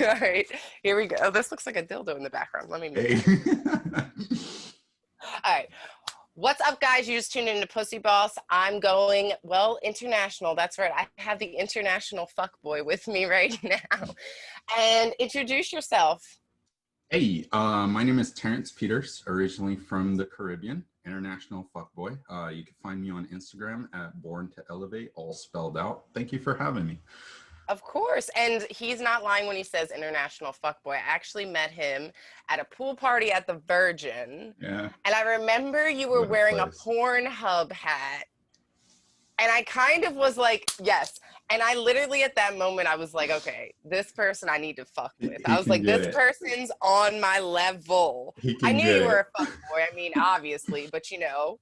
All right, here we go. Oh, this looks like a dildo in the background. Let me move. Hey. All right. What's up, guys? You just tuned into Pussy Boss. I'm going, well, international. That's right. I have the international fuckboy with me right now. And introduce yourself. Hey, my name is Terrence Peters, originally from the Caribbean, international fuckboy. You can find me on Instagram at Born to Elevate, all spelled out. Thank you for having me. Of course. And he's not lying when he says international fuckboy. I actually met him at a pool party at the Virgin. Yeah. And I remember you were What a wearing a place. Pornhub hat. And I kind of was like, yes. And I literally at that moment, I was like, okay, this person I need to fuck with. I He was can like, get this it. person's on my level. He I can knew get you were it. a fuckboy. I mean, obviously, but you know.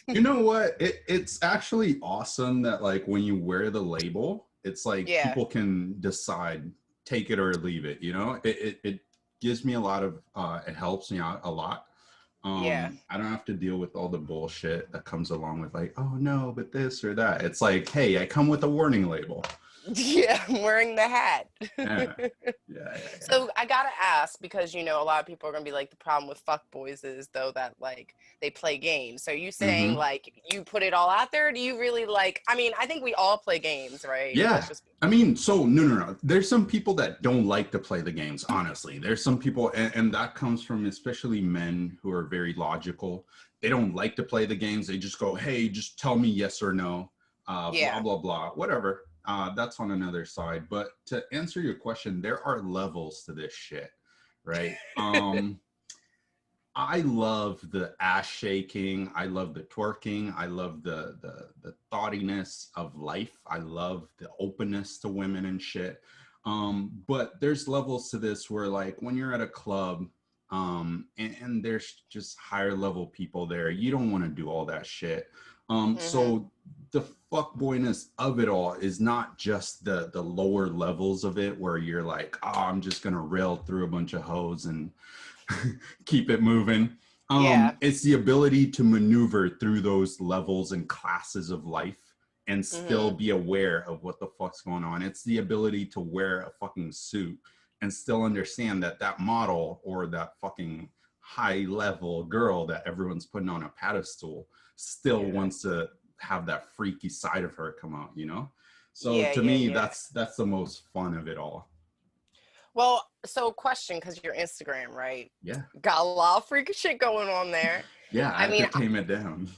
You know what? It's actually awesome that like when you wear the label, it's like Yeah. people can decide, take it or leave it, you know? It gives me a lot of, it helps me out a lot. Yeah. I don't have to deal with all the bullshit that comes along with like, oh no, but this or that. It's like, hey, I come with a warning label. Yeah, I'm wearing the hat. Yeah. Yeah. So I gotta ask, because you know a lot of people are gonna be like, the problem with fuckboys is though that like they play games. So you saying Mm-hmm. like you put it all out there? Or do you really like? I mean, I think we all play games, right? Let's Yeah. just. I mean, so no. There's some people that don't like to play the games, honestly. There's some people, and that comes from especially men who are very logical. They don't like to play the games. They just go, hey, just tell me yes or no, blah, Yeah. blah, blah, whatever. That's on another side. But to answer your question, there are levels to this shit, right? I love the ass shaking. I love the twerking. I love the thoughtiness of life. I love the openness to women and shit. But there's levels to this where like when you're at a club, and there's just higher level people there, you don't want to do all that shit. So the fuckboyness of it all is not just the lower levels of it where you're like, oh, I'm just gonna rail through a bunch of hoes and keep it moving. Yeah. It's the ability to maneuver through those levels and classes of life and still be aware of what the fuck's going on. It's the ability to wear a fucking suit and still understand that that model or that fucking high level girl that everyone's putting on a pedestal still wants to have that freaky side of her come out, you know? So Yeah. to Yeah. me, Yeah. that's the most fun of it all. Well, so question, because your Instagram, right? Yeah. Got a lot of freaky shit going on there. Yeah, I I have mean, to tame it down.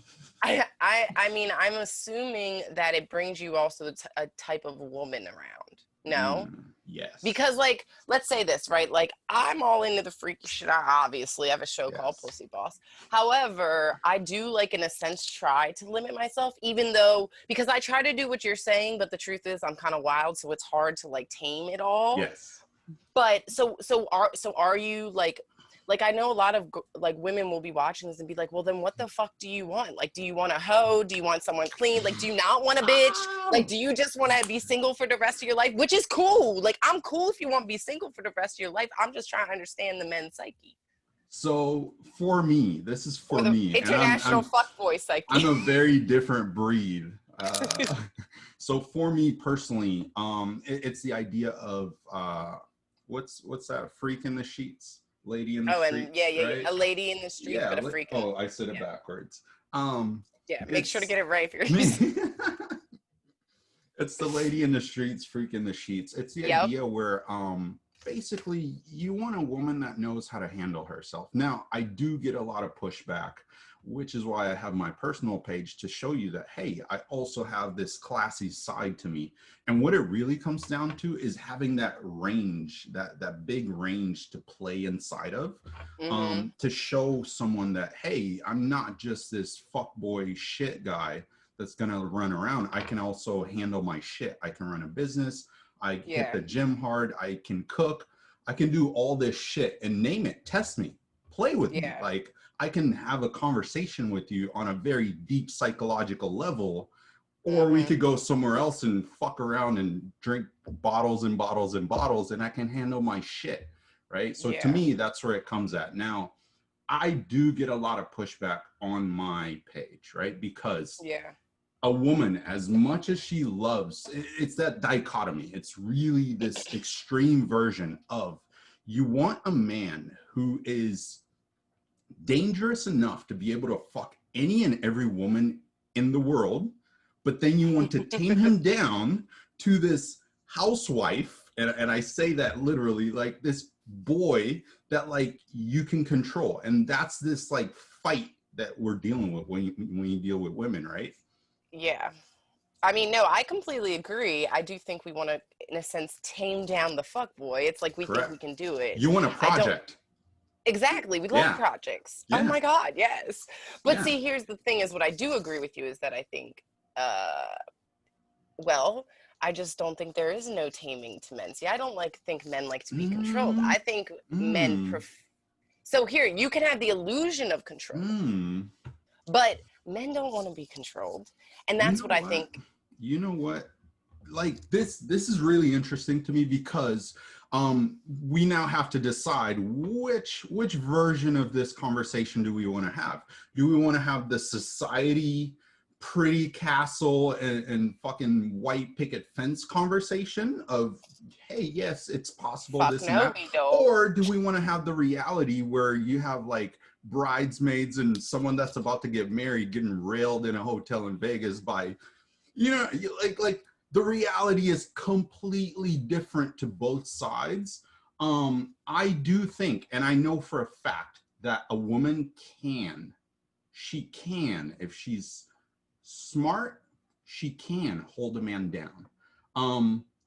I mean, I'm assuming that it brings you also a type of woman around. No? Yes. Because, like, let's say this, right? Like, I'm all into the freaky shit. I obviously have a show called Yes. Pussy Boss. However, I do, like, in a sense, try to limit myself, even though, because I try to do what you're saying, but the truth is I'm kind of wild, so it's hard to, like, tame it all. Yes. But so are you like I know a lot of like women will be watching this and be like, well, then what the fuck do you want? Like, do you want a hoe? Do you want someone clean? Like, do you not want a bitch? Like, do you just want to be single for the rest of your life? Which is cool. Like, I'm cool if you want to be single for the rest of your life. I'm just trying to understand the men's psyche. So for me, this is Or for the me, and international fuckboy psyche. I'm a very different breed. So for me personally, it's the idea of what's that? A freak in the sheets, lady in the Oh, and streets, yeah. right? A lady in the streets, Yeah. but a freak in Oh, I said it yeah. backwards. Yeah, make sure to It's get it right if you're me. It's the lady in the streets, freak in the sheets. It's the Yep. idea where basically you want a woman that knows how to handle herself. Now, I do get a lot of pushback, which is why I have my personal page to show you that, hey, I also have this classy side to me. And what it really comes down to is having that range, that big range to play inside of, to show someone that, hey, I'm not just this fuckboy shit guy that's gonna run around. I can also handle my shit. I can run a business. I hit the gym hard. I can cook. I can do all this shit and name it. Test me. Play with me. Like I can have a conversation with you on a very deep psychological level, or we could go somewhere else and fuck around and drink bottles and bottles and bottles, and I can handle my shit. Right. So to me, that's where it comes at. Now, I do get a lot of pushback on my page, right? Because a woman, as much as she loves, it's that dichotomy. It's really this extreme version of, you want a man who is dangerous enough to be able to fuck any and every woman in the world, but then you want to tame him down to this housewife, and I say that literally, like this boy that like you can control. And that's this like fight that we're dealing with when you deal with women, right? Yeah. I mean, no, I completely agree. I do think we want to, in a sense, tame down the fuck boy. It's like we think we Correct. can do it. You want a I don't. project. Exactly. We love Yeah. projects. Oh Yeah. my God, yes. But Yeah. see, here's the thing is what I do agree with you is that I think, well, I just don't think there is no taming to men. See, I don't think men like to be controlled. I think men so here, you can have the illusion of control, but men don't want to be controlled. And that's what I think. You know what? Like this is really interesting to me because we now have to decide which version of this conversation do we want to have. Do we want to have the society pretty castle and fucking white picket fence conversation of, hey, yes, it's possible, Fuck this no, and that, we don't. or do we want to have the reality where you have like bridesmaids and someone that's about to get married getting railed in a hotel in Vegas by, you know, like the reality is completely different to both sides. I do think, and I know for a fact, that a woman can, if she's smart, she can hold a man down.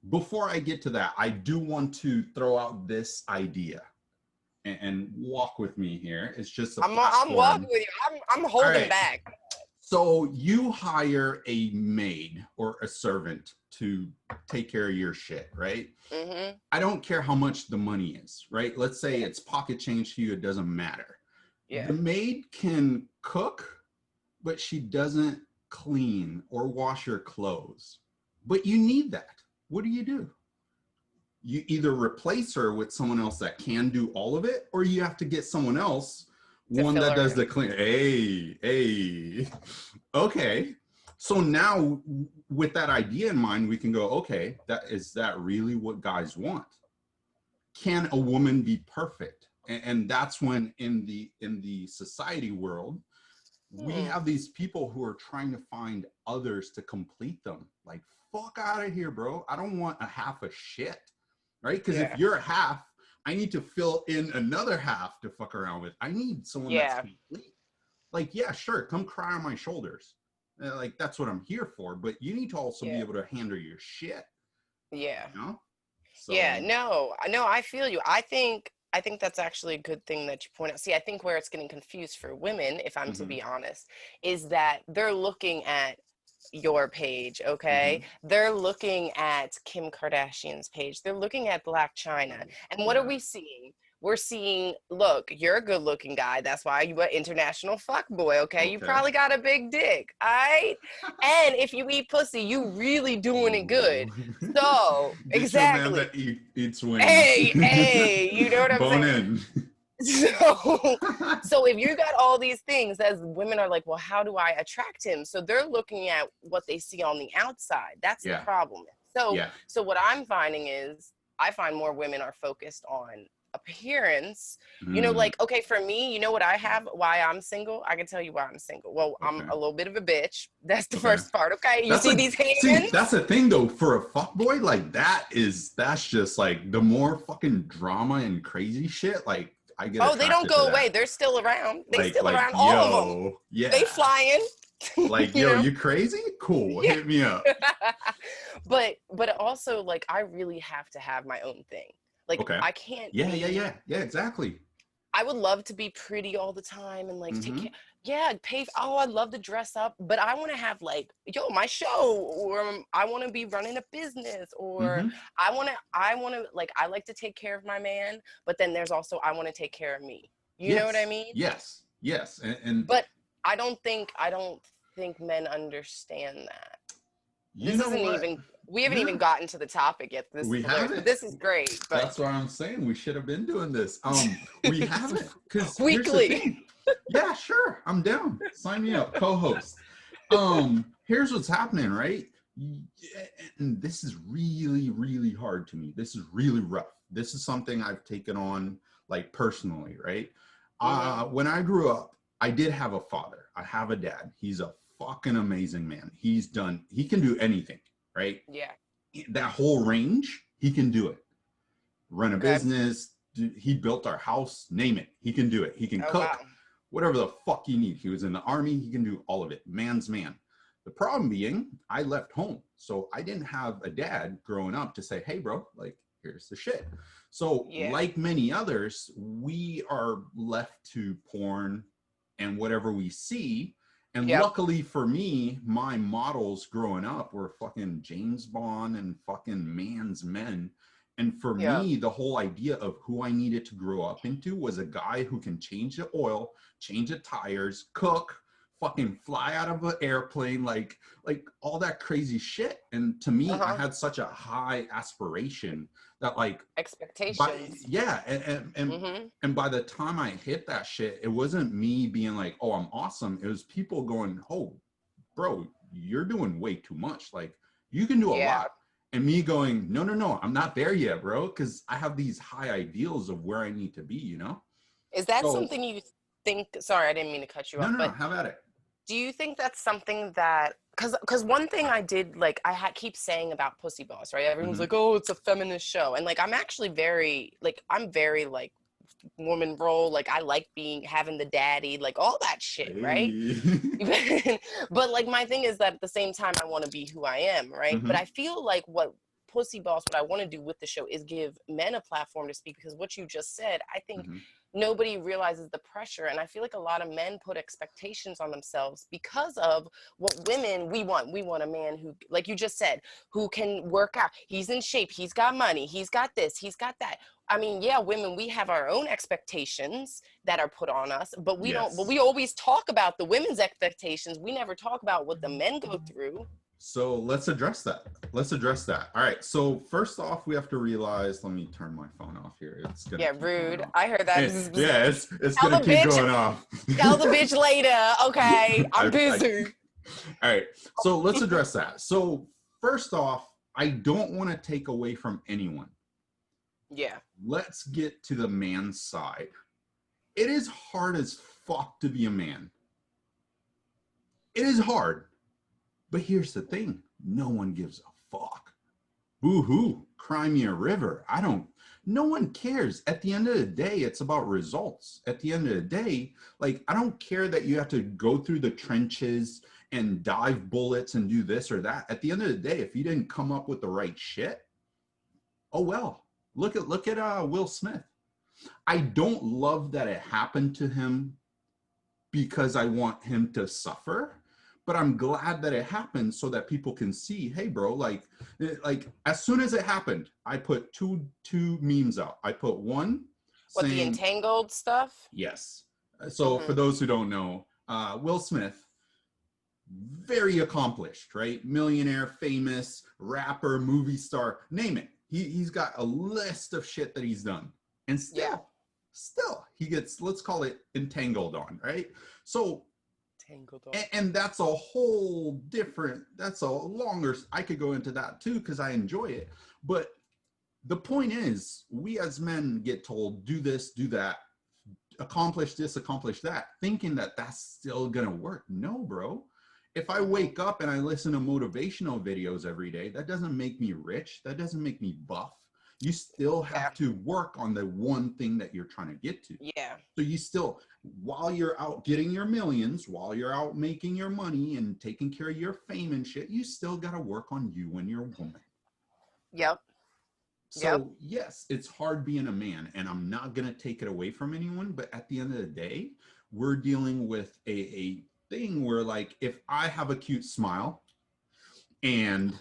Before I get to that, I do want to throw out this idea and walk with me here. It's just I'm walking with you. I'm holding back. So you hire a maid or a servant to take care of your shit, right? Mm-hmm. I don't care how much the money is, right? Let's say it's pocket change to you, it doesn't matter. Yeah. The maid can cook, but she doesn't clean or wash your clothes. But you need that. What do? You either replace her with someone else that can do all of it, or you have to get someone else, one that does the clean. Hey. Okay. So now with that idea in mind, we can go, okay, is that really what guys want? Can a woman be perfect? And that's when in the society world, we have these people who are trying to find others to complete them. Like, fuck out of here, bro. I don't want a half of shit, right? Because if you're a half, I need to fill in another half to fuck around with. I need someone that's complete. Like, yeah, sure, come cry on my shoulders. Like, that's what I'm here for. But you need to also be able to handle your shit. Yeah. You know? So, yeah. No, I feel you. I think that's actually a good thing that you point out. See, I think where it's getting confused for women, if I'm to be honest, is that they're looking at your page, okay? They're looking at Kim Kardashian's page. They're looking at Black China. And what are we seeing? We're seeing, look, you're a good looking guy. That's why you an international fuckboy, okay? You probably got a big dick, all right? And if you eat pussy, you really doing it good. So, exactly. Your man that eats wings. Hey, you know what I'm Bone saying? in. So if you got all these things, as women are like, well, how do I attract him? So they're looking at what they see on the outside. That's the problem. So what I'm finding is I find more women are focused on appearance. You know, like, okay, for me, you know what I have, why I'm single? I can tell you why I'm single. Well, I'm a little bit of a bitch. That's the first part, okay? You see these hands? See, that's the thing though, for a fuckboy, like that's just like the more fucking drama and crazy shit, like I get they don't go away. They're still around. They still around, all of them. Yeah. They flying. Like, yo, you crazy? Cool. Hit me up. But also, like, I really have to have my own thing. Like, I can't Yeah, exactly. I would love to be pretty all the time and like take care. I'd love to dress up, but I want to have like, my show, or I want to be running a business, or I want to like, I like to take care of my man, but then there's also, I want to take care of me. You know what I mean? Yes. And but I don't think men understand that. We haven't even gotten to the topic yet. This is great. But that's why I'm saying we should have been doing this. We haven't, because weekly. Yeah, sure. I'm down. Sign me up. Co-host. here's what's happening, right? And this is really, really hard to me. This is really rough. This is something I've taken on like personally, right? When I grew up, I did have a father. I have a dad. He's a fucking amazing man. He can do anything, right? Yeah. That whole range, he can do it. Run a Okay. business. He built our house, name it. He can do it. He can Oh, cook, wow. whatever the fuck you need. He was in the army. He can do all of it. Man's man. The problem being, I left home. So I didn't have a dad growing up to say, hey, bro, like, here's the shit. So, Yeah. like many others, we are left to porn and whatever we see. And Yep. luckily for me, my models growing up were fucking James Bond and fucking man's men. And for me, the whole idea of who I needed to grow up into was a guy who can change the oil, change the tires, cook, fucking fly out of an airplane, like all that crazy shit. And to me, I had such a high aspiration that like Expectations. and by the time I hit that shit, it wasn't me being like, oh, I'm awesome. It was people going, oh, bro, you're doing way too much. Like you can do a lot. And me going, no, I'm not there yet, bro. Cause I have these high ideals of where I need to be, you know? Is that something you think, sorry, I didn't mean to cut you off, No, but have at it. do you think that's something that, because one thing I did, like, keep saying about PooseBoss, right? Everyone's like, oh, it's a feminist show. And, like, I'm actually very, like, woman role. Like, I like having the daddy, like, all that shit, right? But, like, my thing is that at the same time, I want to be who I am, right? But I feel like what I want to do with the show is give men a platform to speak, because what you just said, I think nobody realizes the pressure. And I feel like a lot of men put expectations on themselves because of what women we want. We want a man who, like you just said, who can work out. He's in shape. He's got money. He's got this. He's got that. I mean, yeah, women, we have our own expectations that are put on us, but we don't, but we always talk about the women's expectations. We never talk about what the men go through. So let's address that. All right. So first off, we have to realize, let me turn my phone off here. It's gonna keep rude. I heard that. Yeah, it's gonna keep going off. Tell the bitch later. Okay, I'm busy. All right. So let's address that. So first off, I don't want to take away from anyone. Yeah. Let's get to the man's side. It is hard as fuck to be a man. It is hard. But here's the thing. No one gives a fuck. Boo-hoo. Cry me a river. No one cares. At the end of the day, it's about results. At the end of the day, like, I don't care that you have to go through the trenches and dive bullets and do this or that. At the end of the day, if you didn't come up with the right shit, oh well. Look at Will Smith. I don't love that it happened to him because I want him to suffer, but I'm glad that it happened so that people can see, hey, bro, like as soon as it happened, I put two memes out. I put one saying, the entangled stuff? Yes. So for those who don't know, Will Smith, very accomplished, right? Millionaire, famous, rapper, movie star, name it. He's got a list of shit that he's done. And still he gets, let's call it entangled on, right? So, and that's a whole different, that's a longer, I could go into that too, because I enjoy it. But the point is, we as men get told, do this, do that, accomplish this, accomplish that, thinking that that's still gonna work. No, bro. If I wake up and I listen to motivational videos every day, that doesn't make me rich. That doesn't make me buff. You still have to work on the one thing that you're trying to get to. Yeah. So you still, while you're out getting your millions, while you're out making your money and taking care of your fame and shit, you still got to work on you and your woman. Yep. So yes, it's hard being a man, and I'm not going to take it away from anyone. But at the end of the day, we're dealing with a thing where, like, if I have a cute smile and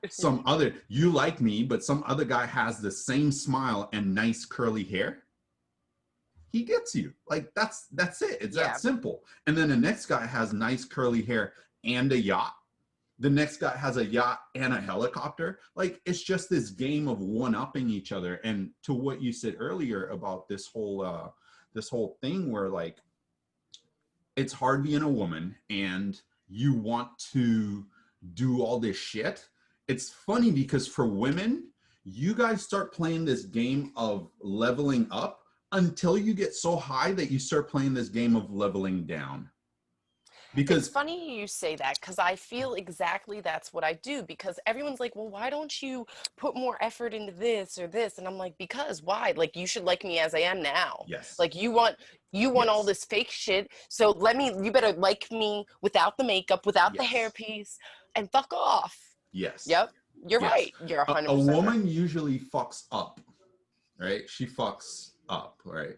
some other, you like me, but some other guy has the same smile and nice curly hair, he gets you. Like, that's it. It's that simple. And then the next guy has nice curly hair and a yacht. The next guy has a yacht and a helicopter. Like, it's just this game of one-upping each other. And to what you said earlier about this whole thing where, like, it's hard being a woman, and you want to do all this shit. It's funny because for women, you guys start playing this game of leveling up until you get so high that you start playing this game of leveling down. Because it's funny you say that, because I feel exactly that's what I do, because everyone's like, well, why don't you put more effort into this or this? And I'm like, because why? Like, you should like me as I am now. yes, Like, you want all this fake shit, so you better like me without the makeup, without the yes, hairpiece, and fuck off. yes, Yep, you're yes. right. You're A 100% woman right. usually fucks up, right? She fucks up, right?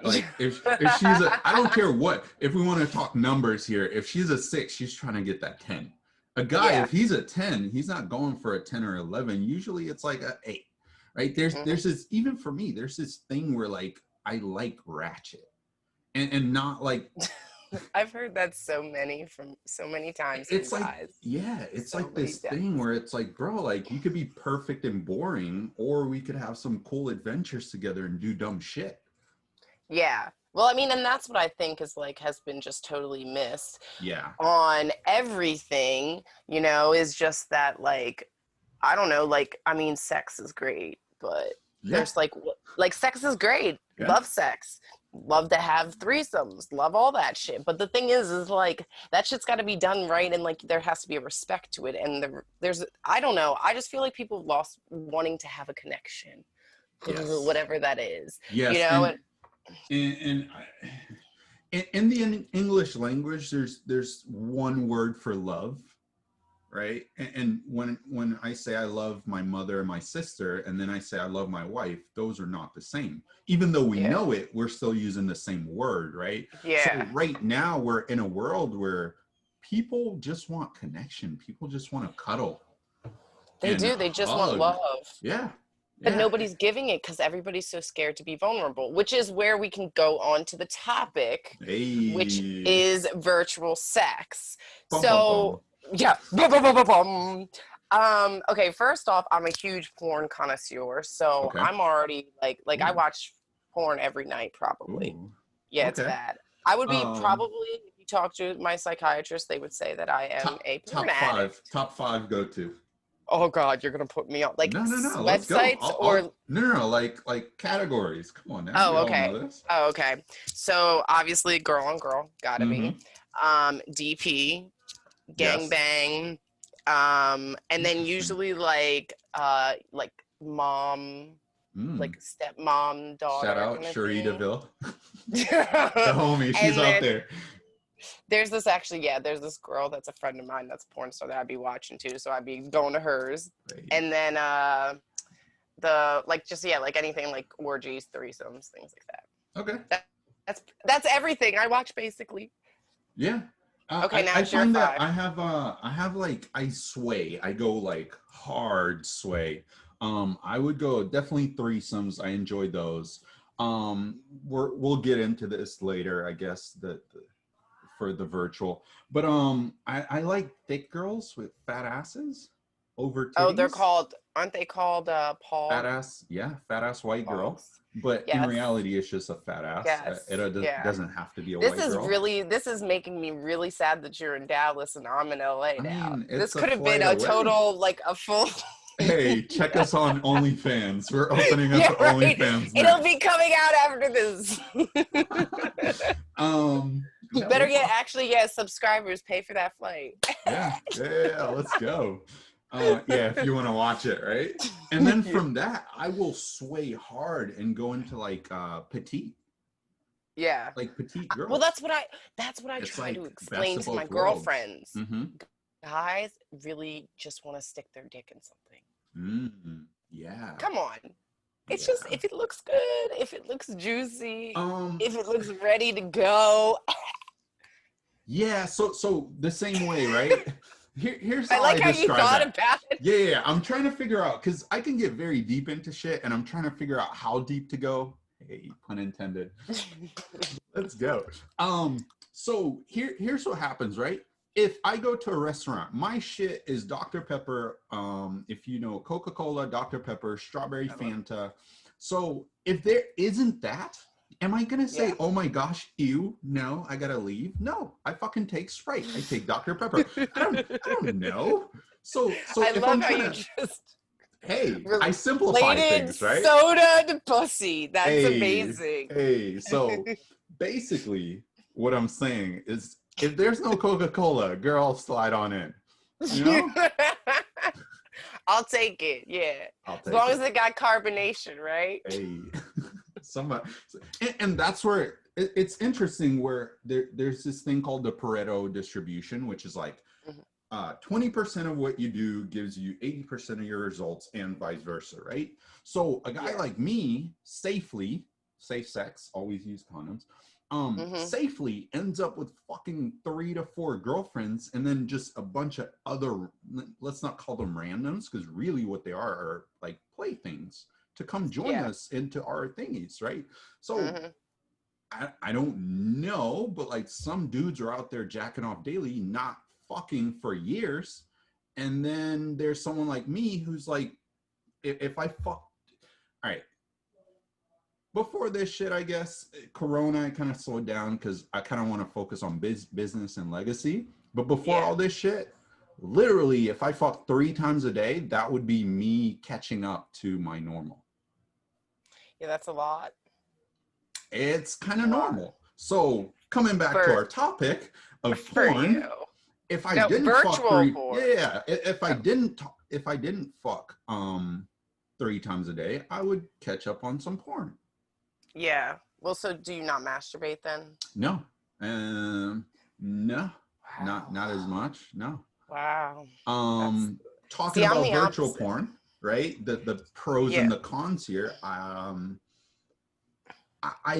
Like if she's I don't care what, if we want to talk numbers here, if she's a 6, she's trying to get that 10. A guy, Yeah. if he's a 10, he's not going for a 10 or 11. Usually it's like a 8, right? There's this, even for me, there's this thing where like I like ratchet and not like I've heard that so many times from it's like, guys. yeah, it's So like many this times. thing where it's like, bro, like you could be perfect and boring, or we could have some cool adventures together and do dumb shit. Yeah. Well, I mean, and that's what I think is like has been just totally missed Yeah. on everything, is just that, like, I don't know, like, I mean, sex is great, but Yeah. there's like sex is great. Yeah. Love sex. Love to have threesomes. Love all that shit. But the thing is like that shit's got to be done right, and like there has to be a respect to it. And there's I don't know. I just feel like people have lost wanting to have a connection, Yes. whatever that is. Yes. In the English language, there's one word for love, right? And when I say I love my mother and my sister, and then I say I love my wife, those are not the same. Even though we know it, we're still using the same word, right? Yeah. So right now we're in a world where people just want connection. People just want to cuddle. They do. They just want love. Yeah. But nobody's giving it because everybody's so scared to be vulnerable, which is where we can go on to the topic, which is virtual sex. Yeah. Okay, first off, I'm a huge porn connoisseur, so I'm already like I watch porn every night probably. Ooh. Yeah, it's bad. I would be probably, if you talk to my psychiatrist, they would say that I am a porn addict. Top 5 go-to. Oh God, you're gonna put me on like no. Websites or no, like categories. Come on now. Oh, okay. Oh, okay. So obviously, girl on girl, gotta be. DP, gangbang, and then usually like mom, like stepmom, daughter. Shout out Cherie DeVille, the homie. She's out there. There's this there's this girl that's a friend of mine that's a porn star that I'd be watching too, so I'd be going to hers. Right. And then like anything like orgies, threesomes, things like that. Okay. That's everything I watch basically. Yeah. Okay, now I it's your find 5. that I have like I sway. I go like hard sway. I would go definitely threesomes. I enjoy those. We'll get into this later, I guess, for the virtual. But I like thick girls with fat asses over titties. Oh, aren't they called Paul? Fat ass, yeah, fat ass white girl. But in reality, it's just a fat ass. Yes. It doesn't have to be a white girl. This is making me really sad that you're in Dallas and I'm in LA now. This could have been a total, like a full... Hey, check us on OnlyFans. We're opening up OnlyFans now. It'll be coming out after this. You better get subscribers, pay for that flight. Yeah, let's go. If you want to watch it, right? And then from that, I will sway hard and go into like petite. Yeah. Like petite girls. Well, that's what I try to explain to my girlfriends. Guys really just want to stick their dick in something. Yeah. Come on. It's just, if it looks good, if it looks juicy, if it looks ready to go. Yeah, so the same way, right? Here's how I like how you thought about it. Yeah, I'm trying to figure out, because I can get very deep into shit, and I'm trying to figure out how deep to go. Hey, pun intended. Let's go. So here's what happens, right? If I go to a restaurant, my shit is Dr. Pepper, if you know Coca-Cola, Dr. Pepper, strawberry Fanta. So if there isn't that, Am I gonna say, Yeah. oh my gosh, ew, no, I gotta leave? No, I fucking take Sprite. I take Dr. Pepper. I don't know. So I if I'm love how trying you to, just hey, I simplify related things, right? soda to pussy. That's Hey, amazing. hey. So basically, what I'm saying is, if there's no Coca-Cola, girl, slide on in. You know, I'll take it. Yeah. I'll As take long as it. it got carbonation, right? Hey, somebody, and that's where it's interesting. Where there's this thing called the Pareto distribution, which is like Mhm. 20% of what you do gives you 80% of your results, and vice versa, right? So a guy Yeah. like me, safe sex, always use condoms, Hmm. safely ends up with fucking 3 to 4 girlfriends, and then just a bunch of other, let's not call them randoms, because really what they are like playthings to come join Yeah. us into our thingies, right? So Hmm. I don't know, but like some dudes are out there jacking off daily, not fucking for years. And then there's someone like me who's like, if I fuck, all right, before this shit, I guess, Corona kind of slowed down because I kind of want to focus on business and legacy. But before Yeah. all this shit, literally, if I fuck 3 times a day, that would be me catching up to my normal. Yeah. That's a lot. It's kind A of lot normal. So coming back to for our topic of you. porn, if I No, didn't fuck virtual three, porn. yeah, if I Oh, didn't fuck 3 times a day, I would catch up on some porn. yeah. Well, so do you not masturbate then? No, um, no, Wow. not as much. No. Wow. That's Um, Talking see, I'm about the virtual opposite. porn, right? The pros Yeah. and the cons here. I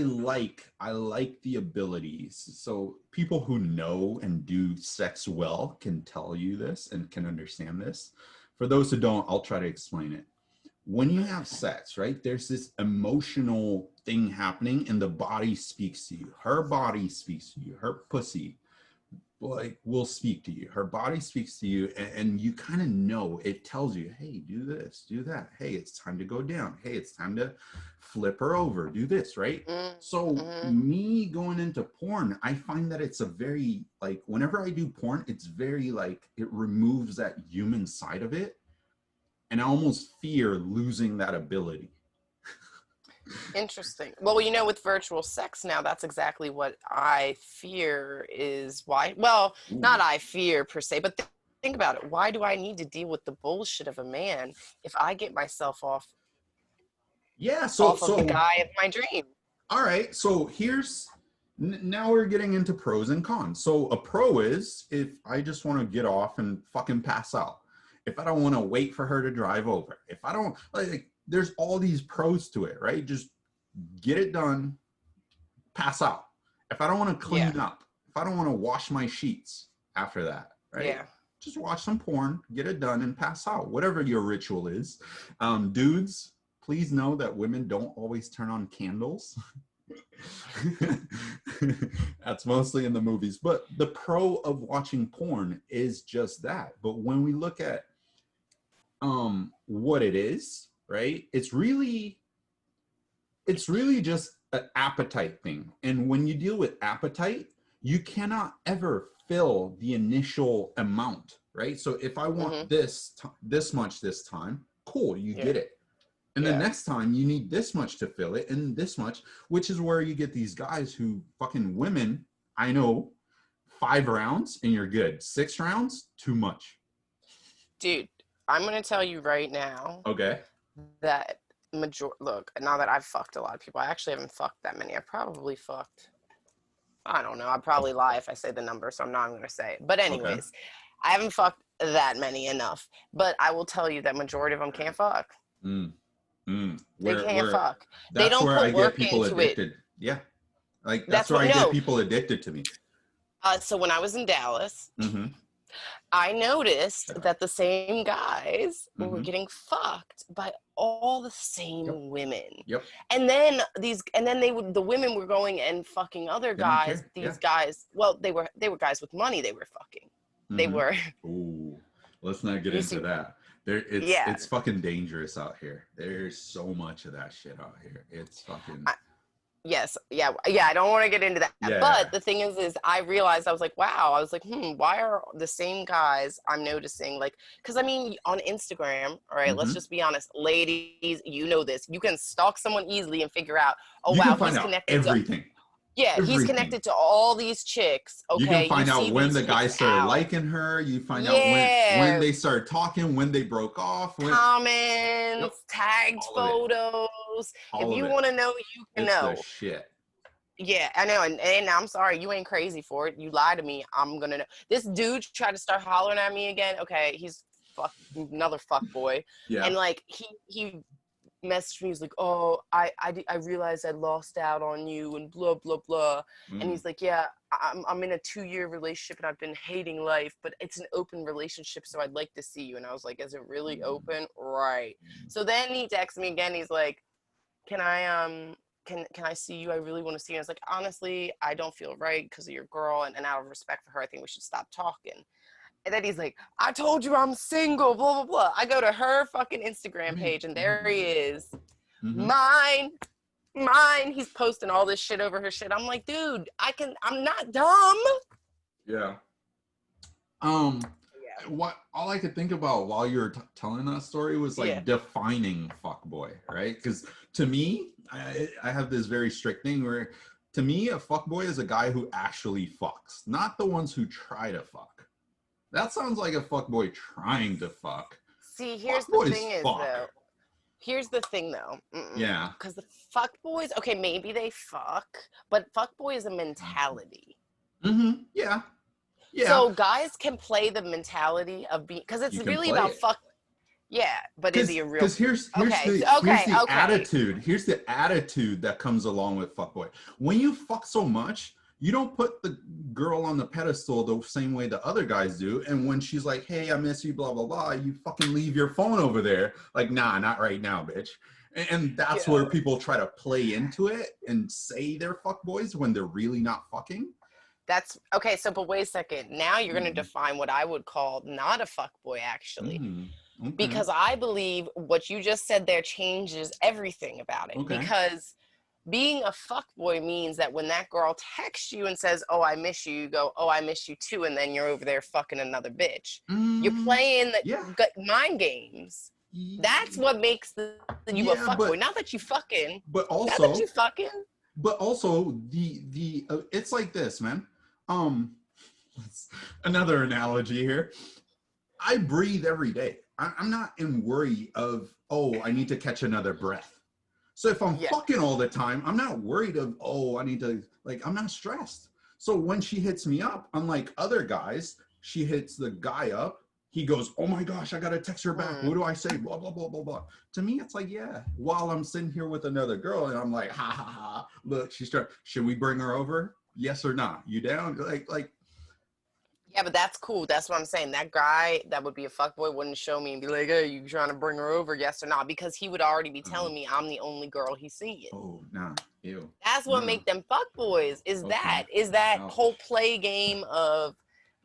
like the abilities. So people who know and do sex well can tell you this and can understand this. For those who don't, I'll try to explain it. When you have sex, right, there's this emotional thing happening and the body speaks to you. Her body speaks to you. Her pussy like will speak to you. Her body speaks to you, and you kind of know, it tells you, hey, do this, do that. Hey, it's time to go down. Hey, it's time to flip her over, do this, right? So Mm-hmm. me going into porn, I find that it's a very, like, whenever I do porn, it's very like, it removes that human side of it, and I almost fear losing that ability. Interesting. Well, you know, with virtual sex now, that's exactly what I fear is why. Well, not Ooh. I fear per se, but think about it. Why do I need to deal with the bullshit of a man if I get myself Yeah, so off of the so guy of my dream? all right, so now we're getting into pros and cons. So a pro is if I just want to get off and fucking pass out. If I don't want to wait for her to drive over. If I don't like, there's all these pros to it, right? Just get it done, pass out. If I don't want to Yeah, clean up, if I don't want to wash my sheets after that, right? yeah. Just watch some porn, get it done, and pass out. Whatever your ritual is. Dudes, please know that women don't always turn on candles. That's mostly in the movies. But the pro of watching porn is just that. But when we look at what it is, right? It's really just an appetite thing. And when you deal with appetite, you cannot ever fill the initial amount, right? So if I want Mm-hmm. this much this time, cool, you Yeah, get it. And the yeah. next time you need this much to fill it, and this much, which is where you get these guys who fucking women, I know, 5 rounds and you're good. 6 rounds, too much. Dude, I'm gonna tell you right now Okay. that look, now that I've fucked a lot of people, I actually haven't fucked that many. I probably fucked, I don't know. I'd probably lie if I say the number, so I'm not going to say it. But Okay. anyways, I haven't fucked that many enough. But I will tell you that majority of them can't fuck. Mm, mm. They Where can't where fuck. They that's don't where I put get work people into it. addicted. Yeah. Like that's That's where what I get no. people addicted to me. So when I was in Dallas, Mm-hmm. I noticed that the same guys were Mm-hmm. getting fucked by all the Yep. same women. Yep. And then the women were going and fucking other They don't guys. care. Yeah. These guys, well, they were guys with money they were fucking. They Mm-hmm. were Ooh. Let's not get you into see, that. It's yeah. it's fucking dangerous out here. There's so much of that shit out here. It's fucking I, Yes, yeah, yeah. I don't want to get into that, Yeah. but the thing is I realized I was like, wow. I was like, why are the same guys I'm noticing like? Because I mean, on Instagram, all right, let's Hmm. just be honest, ladies, you know this. You can stalk someone easily and figure out, oh You can wow, find he's out connected to, everything. yeah, he's Everything. connected to all these chicks. You Okay, can you find out see when these the chicks guys started out. liking her. You find out when Yeah, they started talking, when they broke off, when yep, comments, tagged all of it. photos. If All of you it. want to know, you can It's the know. shit. Yeah, I know, and I'm sorry, you ain't crazy for it. You lie to me, I'm gonna know. This dude tried to start hollering at me again. Okay, he's another fuck boy, Yeah. and like he messaged me. He's like, "Oh, I realized I lost out on you," and blah blah blah. And Mm. he's like, "Yeah, I'm in a 2-year relationship and I've been hating life, but it's an open relationship, so I'd like to see you." And I was like, "Is it really open?" Right. So then he texts me again. He's like, can I can I see you? I really want to see you. I was like, honestly, I don't feel right because of your girl, and out of respect for her, I think we should stop talking. And then he's like, I told you I'm single, blah blah blah. I go to her fucking Instagram Wait, page and wait, there he is. mm-hmm. Mine, mine. He's posting all this shit over her shit. I'm like, dude, I'm not dumb. Yeah. Yeah. What all I could think about while you were telling that story was Yeah. like defining fuckboy, right? Because to me, I have this very strict thing where to me a fuckboy is a guy who actually fucks, not the ones who try to fuck. That sounds like a fuckboy trying to fuck. See, here's the Fuckboys thing is fuck. though. Here's the thing though. Yeah. Because the fuck boys, okay, maybe they fuck, but fuck boy is a mentality. Mm-hmm. Yeah. Yeah. So guys can play the mentality of being, because it's You can really play about it. fuck. Yeah, but is he a real? Because here's Okay, the okay, okay. here's the attitude that comes along with fuckboy. When you fuck so much, you don't put the girl on the pedestal the same way the other guys do. And when she's like, "Hey, I miss you," blah blah blah, you fucking leave your phone over there. Like, nah, not right now, bitch. And that's where Yeah. people try to play into it and say they're fuckboys when they're really not fucking. That's okay. So, but wait a second. Now you're going to Mm. define what I would call not a fuck boy, actually, Mm. Okay. because I believe what you just said there changes everything about it. Okay. Because being a fuckboy means that when that girl texts you and says, "Oh, I miss you," you go, "Oh, I miss you too," and then you're over there fucking another bitch. You're Mm. playing Yeah. the mind games. That's what makes you a Yeah, fuckboy. Not that you fucking. but Not that you also fucking. the it's like this, man. Um, another analogy here. I breathe every day. I'm not in worry of, oh, I need to catch another breath. So if I'm Yeah. fucking all the time, I'm not worried of, oh, I need to, like, I'm not stressed. So when she hits me up, unlike other guys, she hits the guy up. He goes, oh my gosh, I got to text her back. What do I say? Blah, blah, blah, blah, blah. To me, it's like, yeah, while I'm sitting here with another girl and I'm like, ha, ha, ha. Look, should we bring her over? Yes or not? You down? Like, Yeah, but that's cool. That's what I'm saying. That guy that would be a fuckboy wouldn't show me and be like, "Hey, you trying to bring her over? Yes or not?" Because he would already be telling me I'm the only girl he's seeing. oh, nah, ew, That's what nah, make them fuckboys. Is okay, that whole ouch. play game of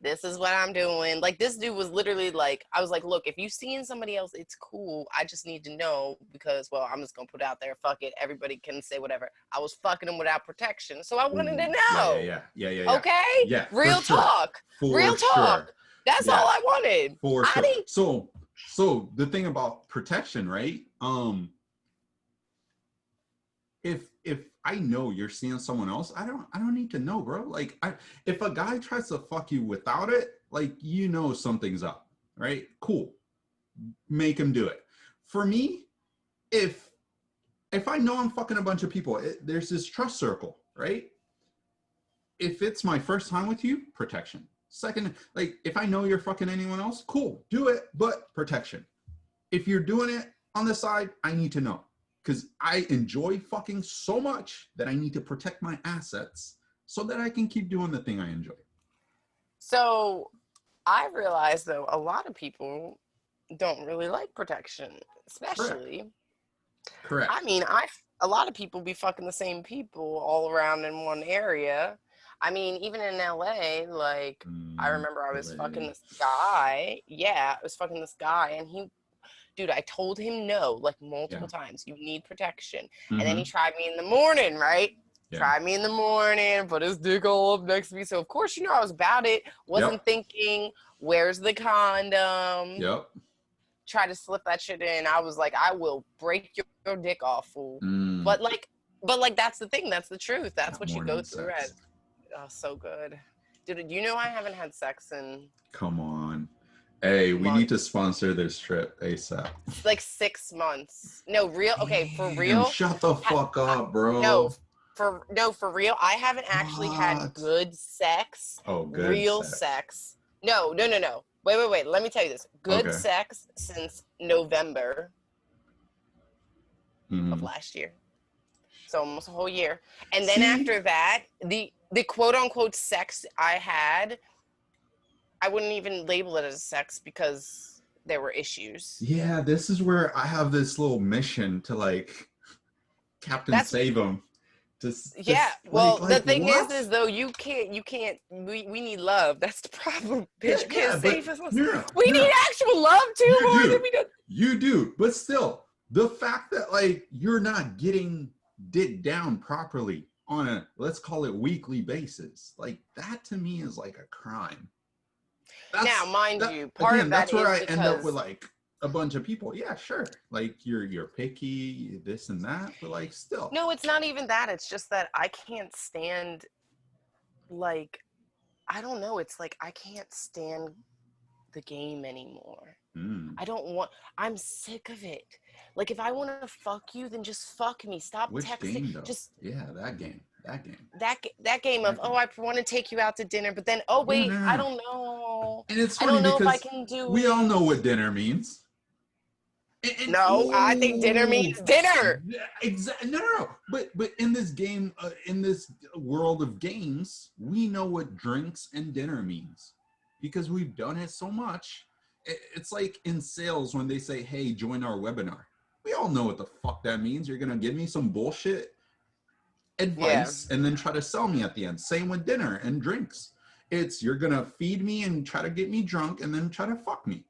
this is what I'm doing. Like this dude was literally like, I was like, look, if you seeing somebody else, it's cool. I just need to know because, well, I'm just gonna put it out there. Fuck it. Everybody can say whatever. I was fucking him without protection, so I wanted to Ooh, yeah, yeah, know. yeah, yeah, yeah, yeah. Okay, Yeah, for real sure. talk. For Real talk. sure. That's all Yeah, I wanted. for I sure. didn't. So the thing about protection, right? If I know you're seeing someone else, I don't need to know, bro. Like if a guy tries to fuck you without it, like you know something's up, right? Cool. Make him do it. For me, if I know I'm fucking a bunch of people, there's this trust circle, right? If it's my first time with you, protection. Second, like if I know you're fucking anyone else, cool, do it, but protection. If you're doing it on the side, I need to know because I enjoy fucking so much that I need to protect my assets so that I can keep doing the thing I enjoy. So I realized though, a lot of people don't really like protection, Correct. especially. I Correct. mean, a lot of people be fucking the same people all around in one area. I mean, even in LA, like I remember I was fucking LA. this guy. Yeah, I was fucking this guy, and dude, I told him no like Yeah. multiple times. You need protection, and then he Mm-hmm. tried me in the morning, right? Yeah. Try me in the morning, put his dick all up next to me. So of course, I was about it. Wasn't thinking, where's the condom? Yep. Try to slip that shit in. I was like, I will break your dick off, fool. Mm, But like that's the thing. That's the truth. That's what you go through. sex. Oh, so good. Dude, you know I haven't had sex in Come on. Hey, we need to sponsor this trip ASAP. like 6 months. No, real. Okay, for real. Shut the fuck up, bro. No, for real. I haven't actually had good sex. Oh, good real sex. No. Wait. Let me tell you this. Good sex since November of last year. So almost a whole year. And then after that, the quote unquote sex I had, I wouldn't even label it as sex because there were issues. Yeah, this is where I have this little mission to like Captain Save him. Well, the thing is though, you can't. We need love. That's the problem, bitch. You can't save us. We need actual love too, more than we do. You do, but still, the fact that like you're not getting dick down properly on a, let's call it, weekly basis, like that to me is like a crime. Now, mind you, part of that that's where is I end up with like a bunch of people. Yeah, sure. Like you're picky, this and that, but like still. No, it's not even that. It's just that I can't stand, like, I don't know. It's like I can't stand the game anymore. I don't want. I'm sick of it. Like, if I want to fuck you, then just fuck me. Stop texting. Game, though? Just that game. That game of I want to take you out to dinner, but then wait, no. I don't know. And it's funny, I don't know if I can do. We all know what dinner means. I think dinner means dinner. Exactly. No. But in this game, in this world of games, we know what drinks and dinner means because we've done it so much. It's like in sales when they say, "Hey, join our webinar." We all know what the fuck that means. You're gonna give me some bullshit advice and then try to sell me at the end. Same with dinner and drinks. It's you're gonna feed me and try to get me drunk and then try to fuck me.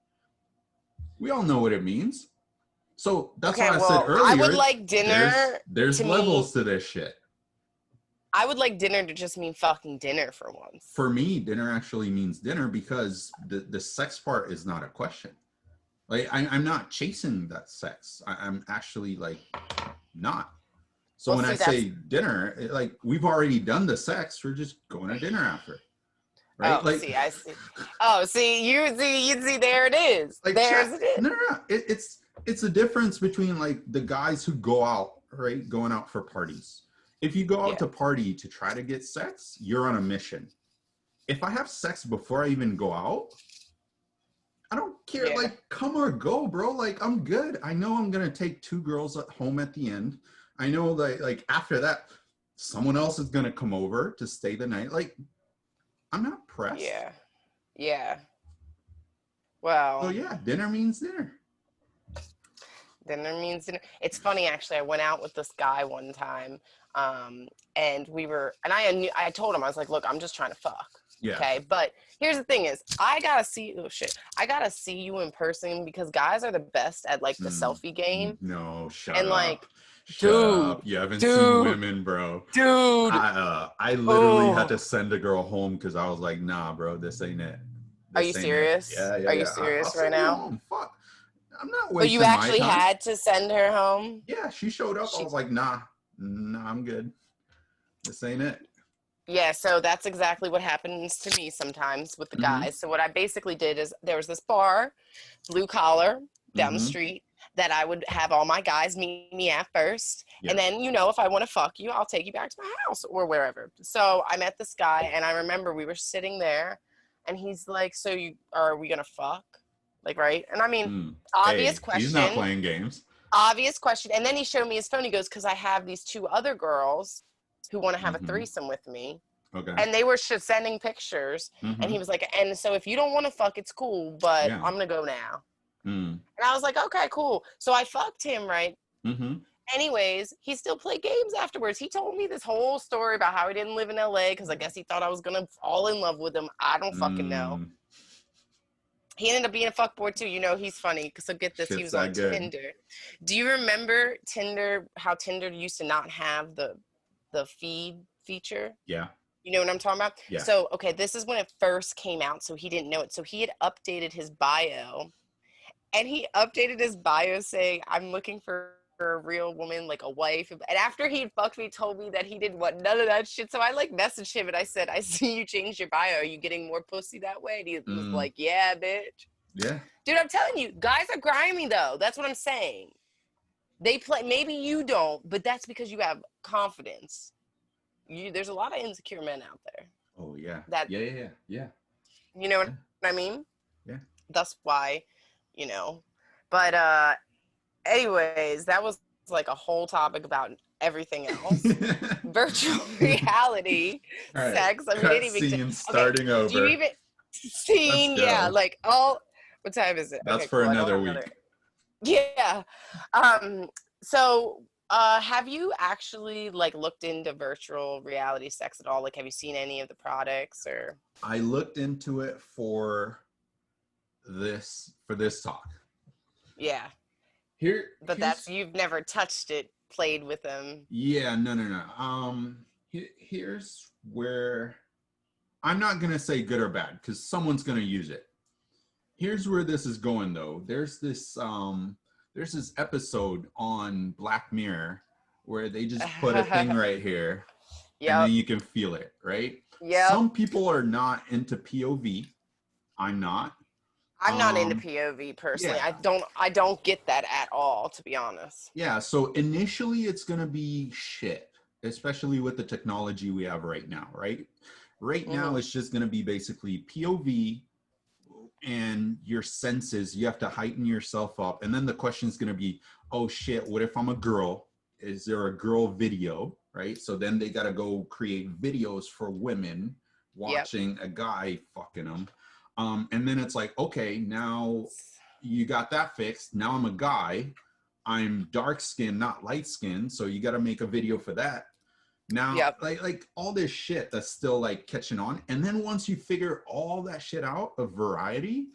We all know what it means. So that's why I said earlier. I would like dinner. There's levels to this shit. I would like dinner to just mean fucking dinner for once. For me, dinner actually means dinner because the sex part is not a question. Like I'm not chasing that sex. I'm actually like not. So when I say dinner, like we've already done the sex, we're just going to dinner after. Right? Oh, see, I see. Oh, see, you see, there it is. Like, it is. No. It's a difference between like the guys who go out, right? Going out for parties. If you go out to party to try to get sex, you're on a mission. If I have sex before I even go out, I don't care. Like, come or go, bro. Like, I'm good. I know I'm going to take 2 girls at home at the end. I know that, like, after that, someone else is going to come over to stay the night. Like, I'm not pressed. Yeah. Well. So, yeah, dinner means dinner. Dinner means dinner. It's funny, actually. I went out with this guy one time, and I told him, I was like, look, I'm just trying to fuck. Yeah. Okay. But here's the thing is, I gotta see you in person because guys are the best at like the selfie game. No, shut and up. Like, shut up. You haven't seen women, bro. Dude. I literally had to send a girl home because I was like, nah, bro, this ain't it. Are you serious? Yeah. Are you serious right now? Fuck. I'm not wasting But you actually had to send her home? Yeah, she showed up. I was like, nah, I'm good. This ain't it. Yeah, so that's exactly what happens to me sometimes with the guys. So what I basically did is there was this bar, blue collar, down the street, that I would have all my guys meet me at first. Yeah. And then, if I want to fuck you, I'll take you back to my house or wherever. So I met this guy, and I remember we were sitting there, and he's like, so are we going to fuck? Like, right? And I mean, obvious question. He's not playing games. Obvious question. And then he showed me his phone. He goes, because I have these 2 other girls who want to have a threesome with me. Okay. And they were just sending pictures. And he was like, and so if you don't want to fuck, it's cool, but I'm going to go now. And I was like, okay, cool. So I fucked him, right? Anyways, he still played games afterwards. He told me this whole story about how he didn't live in LA because I guess he thought I was going to fall in love with him. I don't fucking know. He ended up being a fuckboy too. He's funny. So get this, he was on Tinder. Do you remember Tinder, how Tinder used to not have the the feed feature. Yeah. You know what I'm talking about? Yeah. So, okay, this is when it first came out, so he didn't know it. So he had updated his bio, and he updated his bio saying, I'm looking for a real woman, like a wife. And after he fucked me, told me that he didn't want none of that shit. So I like messaged him and I said, I see you changed your bio. Are you getting more pussy that way? And he was like, yeah, bitch. Yeah. Dude, I'm telling you, guys are grimy though. That's what I'm saying. They play, maybe you don't, but that's because you have confidence. There's a lot of insecure men out there. Oh yeah. That Yeah. You know what I mean? Yeah. That's why, you know. But anyways, that was like a whole topic about everything else. Virtual reality, All right. sex. I mean, Cut it even scene starting over. Do you even scene? Yeah, like all. What time is it? That's okay, for cool. another week. Yeah. So have you actually like looked into virtual reality sex at all? Like, have you seen any of the products or? I looked into it for this talk. Yeah. But you've never touched it, played with them. Yeah, no. Here's where I'm not gonna say good or bad because someone's gonna use it. Here's where this is going though. There's this episode on Black Mirror where they just put a thing right here, and then you can feel it, right? Yeah. Some people are not into POV. I'm not. I'm not into POV personally. Yeah. I don't get that at all, to be honest. Yeah, so initially it's gonna be shit, especially with the technology we have right now, right? Right now it's just gonna be basically POV and your senses. You have to heighten yourself up, and then the question is gonna be, oh shit, what if I'm a girl? Is there a girl video, right? So then they gotta go create videos for women watching a guy fucking them. And then it's like, okay, now you got that fixed. Now I'm a guy. I'm dark skinned, not light skinned. So you got to make a video for that. Now, like all this shit that's still like catching on. And then once you figure all that shit out of variety,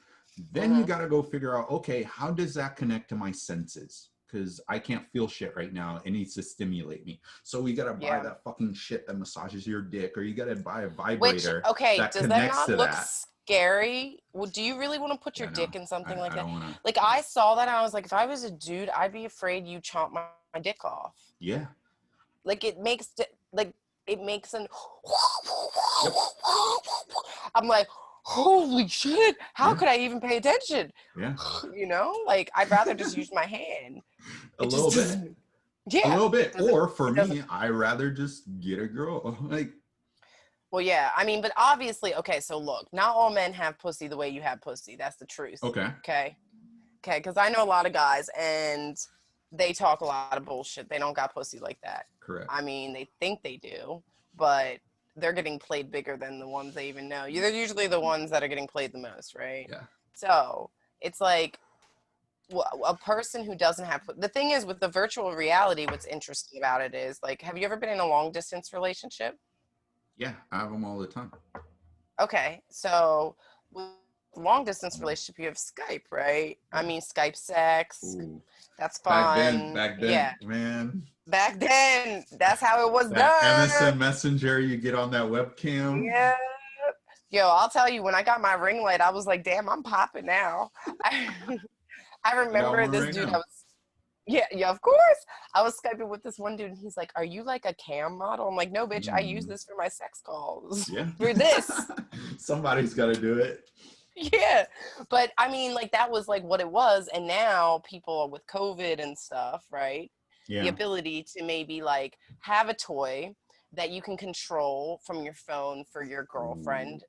then you got to go figure out, okay, how does that connect to my senses? Because I can't feel shit right now. It needs to stimulate me. So we got to buy that fucking shit that massages your dick, or you got to buy a vibrator that does connects that not to look that. Scary? Well, do you really want to put your dick in something like that? Like, I saw that and I was like, if I was a dude, I'd be afraid you chomp my dick off. Yeah. Like, it makes an I'm like, holy shit, how could I even pay attention? Yeah. You know, like, I'd rather just use my hand. A little bit. Yeah. A little bit. Or for me, I rather just get a girl. Like, well, yeah, I mean, but obviously, okay, so look, not all men have pussy the way you have pussy. That's the truth. Okay, because I know a lot of guys, and they talk a lot of bullshit. They don't got pussy like that. Correct. I mean, they think they do, but they're getting played bigger than the ones they even know. They're usually the ones that are getting played the most, right? Yeah. So it's like a person who doesn't have the thing is with the virtual reality, what's interesting about it is, like, have you ever been in a long distance relationship? Yeah, I have them all the time. Okay, so with long distance relationship, you have Skype, right? Yeah. I mean, Skype sex. Ooh. That's fun. Back then, man. Back then, that's how it was done. MSN Messenger, you get on that webcam. Yeah. Yo, I'll tell you, when I got my ring light, I was like, damn, I'm popping now. I remember this dude. Yeah, of course. I was Skyping with this one dude, and he's like, are you like a cam model? I'm like, no, bitch, I use this for my sex calls. Yeah. For this. Somebody's got to do it. Yeah. But, I mean, like, that was, like, what it was. And now people with COVID and stuff, right? Yeah. The ability to maybe, like, have a toy that you can control from your phone for your girlfriend.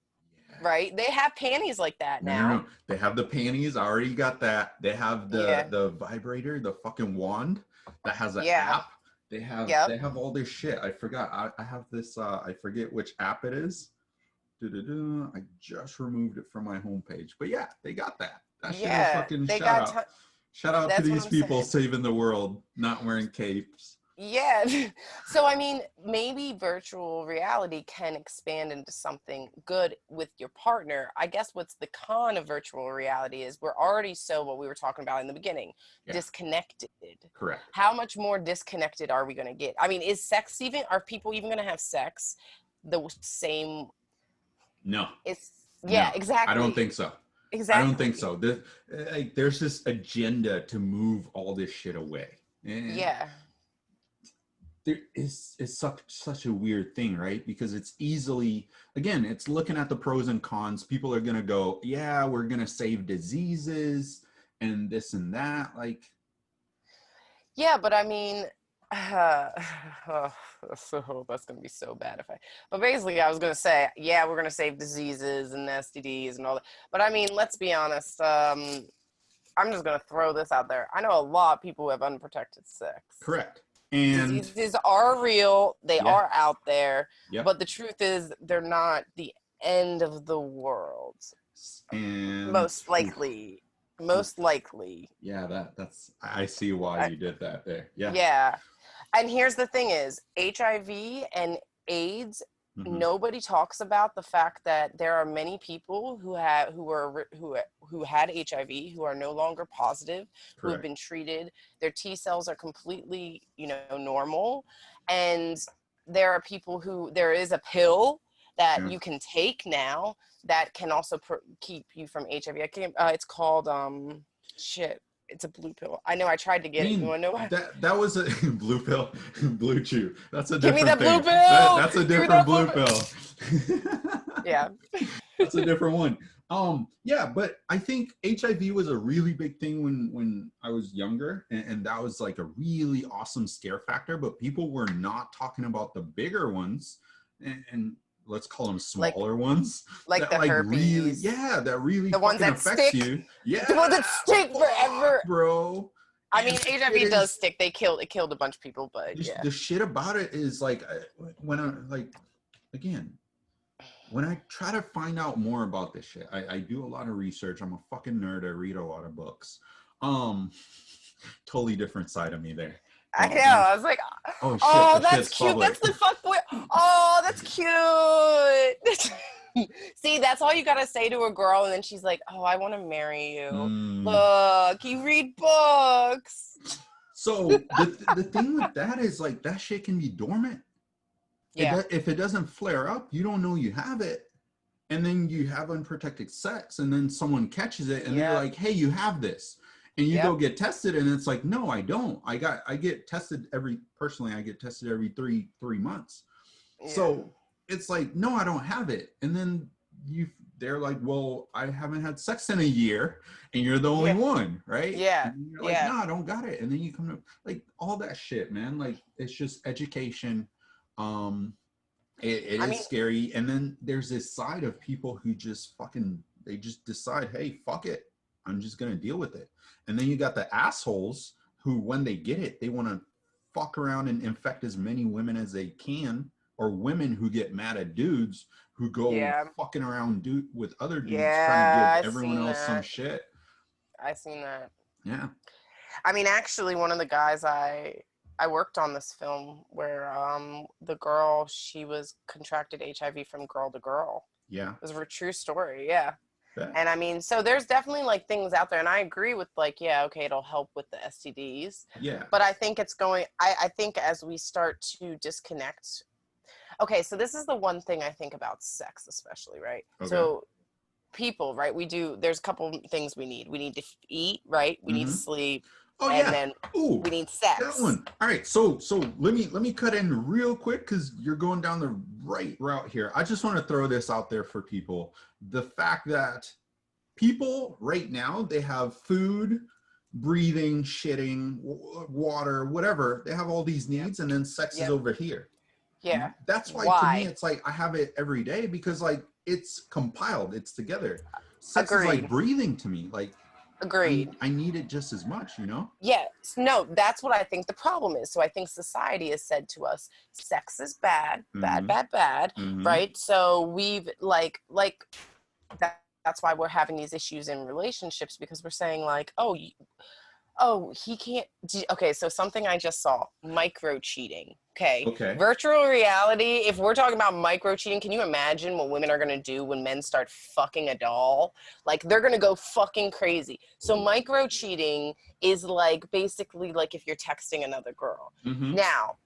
Right? They have panties like that now. No. They have the panties. I already got that. They have the vibrator, the fucking wand that has an app. They have all this shit. I forgot. I have this, I forget which app it is. I just removed it from my homepage. But yeah, they got that. That shit is fucking shout out to these people saving the world, not wearing capes. Yeah. So, I mean, maybe virtual reality can expand into something good with your partner. I guess what's the con of virtual reality is we're already so, what we were talking about in the beginning, Yeah, disconnected. correct. How much more disconnected are we going to get? I mean, are people even going to have sex the same? No, It's, yeah, no, I don't exactly. think so. I don't think Exactly. so. There's this agenda to move all this shit away. And Yeah. there is it's such a weird thing, right? Because it's easily, again, it's looking at the pros and cons. People are gonna go, yeah, we're gonna save diseases and this and that. Like, Yeah, but I mean, uh, so that's gonna be so bad if I. But basically, I was gonna say, yeah, we're gonna save diseases and STDs and all that. But I mean, let's be honest. I'm just gonna throw this out there. I know a lot of people who have unprotected sex. correct. And Diseases are real. They yeah, are out there. yep. But the truth is, they're not the end of the world. And Most oof, likely. oof. Most likely. Yeah, that's I see why you did that there. Yeah. Yeah. And here's the thing is HIV and AIDS, Hmm. nobody talks about the fact that there are many people who had HIV who are no longer positive, who have Correct. been treated. Their T cells are completely, normal. And there are people who there is a pill that Yeah. you can take now that can also keep you from HIV. I can't it's called shit. It's a blue pill. I know I tried to I get it. You mean, want to know what? that was a blue pill, blue chew. That's a Give me different that blue thing. That pill. that's a Give me different that blue blue pill. pill. Yeah. That's a different one. Yeah, but I think HIV was a really big thing when I was younger, and that was like a really awesome scare factor. But people were not talking about the bigger ones, and let's call them Like smaller ones like that the like really, herpes, yeah, that really the ones fucking that affects stick, you. the ones Yeah, that stick fuck, forever. bro. I And mean, the shit HIV does is stick. It killed a bunch of people, but yeah. the shit about it is like when I like again when I try to find out more about this shit, I do a lot of research. I'm a fucking nerd. I read a lot of books. Um, totally different side of me there. I know. Don't. I was like, Oh shit! oh, The that's shit's cute. public. That's the fuckboy. Oh, that's cute. See, that's all you gotta say to a girl, and then she's like, "Oh, I want to marry you. Mm. Look, you read books." So the thing with that is like that shit can be dormant. Yeah, If it doesn't flare up, you don't know you have it, and then you have unprotected sex, and then someone catches it, and they're yep, like, "Hey, you have this," and you go yep. get tested, and it's like, "No, I don't. I get tested personally. I get tested every three months." Yeah, So it's like, "No, I don't have it," and then they're like, "Well, I haven't had sex in a year, and you're the only yeah, one, right?" yeah, And you're like, yeah. "No, I don't got it," and then you come to like all that shit, man. Like it's just education. Um, it I is mean, scary, and then there's this side of people who just fucking they just decide, hey, fuck it, I'm just gonna deal with it. And then you got the assholes who when they get it they want to fuck around and infect as many women as they can, or women who get mad at dudes who go yeah, fucking around with other dudes trying to give yeah. I everyone seen else some that. shit. I seen that. Yeah. I mean, actually, one of the guys I worked on this film where the girl she was contracted HIV from girl to girl. Yeah. It was a true story. Yeah. Bet. And I mean, so there's definitely like things out there, and I agree with like, yeah, okay, it'll help with the STDs, Yeah. but I think I think as we start to disconnect, okay, so this is the one thing I think about sex, especially, right? Okay. So people, right? There's a couple things we need. We need to eat, right? We need to Mm-hmm. sleep, Oh and yeah. then Ooh, we need that sex. one. All right. So let me cut in real quick because you're going down the right route here. I just want to throw this out there for people. The fact that people right now they have food, breathing, shitting, water, whatever. They have all these Yep. needs, and then sex is Yep. over here. Yeah. That's why to me Why? it's like I have it every day because like it's compiled, it's together. Sex is like Agreed. breathing to me. Like Agreed. I need it just as much, you know? Yes. No, that's what I think the problem is. So I think society has said to us, sex is bad, bad, Mm-hmm. bad, bad, Mm-hmm. right? So we've that's why we're having these issues in relationships because we're saying like, oh, Oh, he can't. Okay, so something I just saw, micro cheating. Okay. Okay. Virtual reality, if we're talking about micro cheating, can you imagine what women are going to do when men start fucking a doll? Like, they're going to go fucking crazy. So, micro cheating is like basically like if you're texting another girl. Mm-hmm. Now,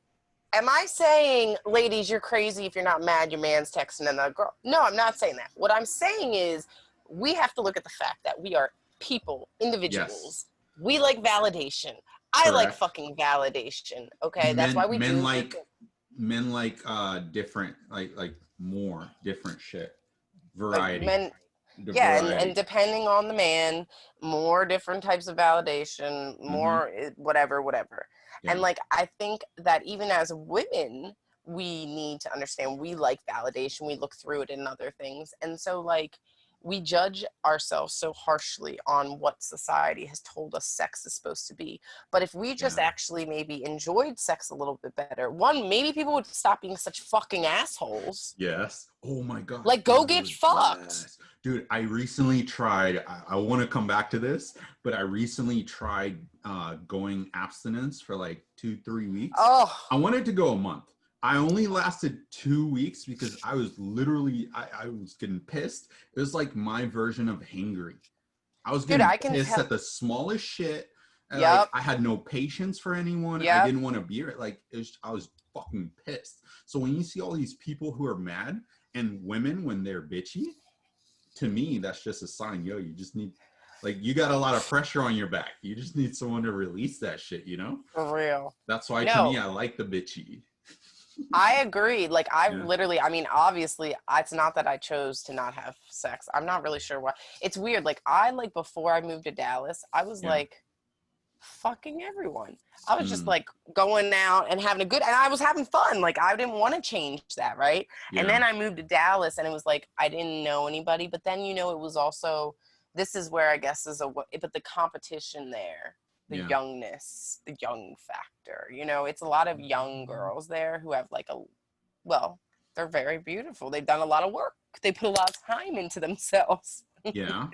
am I saying, ladies, you're crazy if you're not mad your man's texting another girl? No, I'm not saying that. What I'm saying is we have to look at the fact that we are people, Yes. individuals. We like validation. I like Correct. fucking validation. Okay, that's why Men we men do. like men like different like more different shit. Variety. Men, The yeah, and variety. depending on the man, more different types of validation, Mm-hmm. more whatever, whatever. And Yeah. like, I think that even as women, we need to understand we like validation. We look through it in other things. And so, like, we judge ourselves so harshly on what society has told us sex is supposed to be. But if we just Yeah. actually maybe enjoyed sex a little bit better, one, maybe people would stop being such fucking assholes. Yes. Oh my God. Like, go get Dude. fucked. Yes. Dude, I recently tried, I want to come back to this, but I recently tried going abstinence for like 2-3 weeks. Oh, I wanted to go a month. I only lasted 2 weeks because I was literally, I was getting pissed. It was like my version of hangry. I was dude, getting I can pissed tell. at the smallest shit. And like Yep, I had no patience for anyone. I yep. didn't want to be like I was fucking pissed. So when you see all these people who are mad and women when they're bitchy, to me that's just a sign, yo, you just need like you got a lot of pressure on your back. You just need someone to release that shit, you know? For real. That's why to me No, I like the bitchy. I agree. Like, I've Yeah. literally, I mean, obviously, it's not that I chose to not have sex. I'm not really sure why. It's weird. Like, like, before I moved to Dallas, I was Yeah. like, fucking everyone. I was just Mm, like going out and having a good, and I was having fun. Like, I didn't want to change that, right? And yeah. then I moved to Dallas, and it was like I didn't know anybody. But then, it was also, this is where I guess but the competition there, the Yeah. youngness, the young factor. It's a lot of young girls there who have like well, they're very beautiful. They've done a lot of work. They put a lot of time into themselves. Yeah.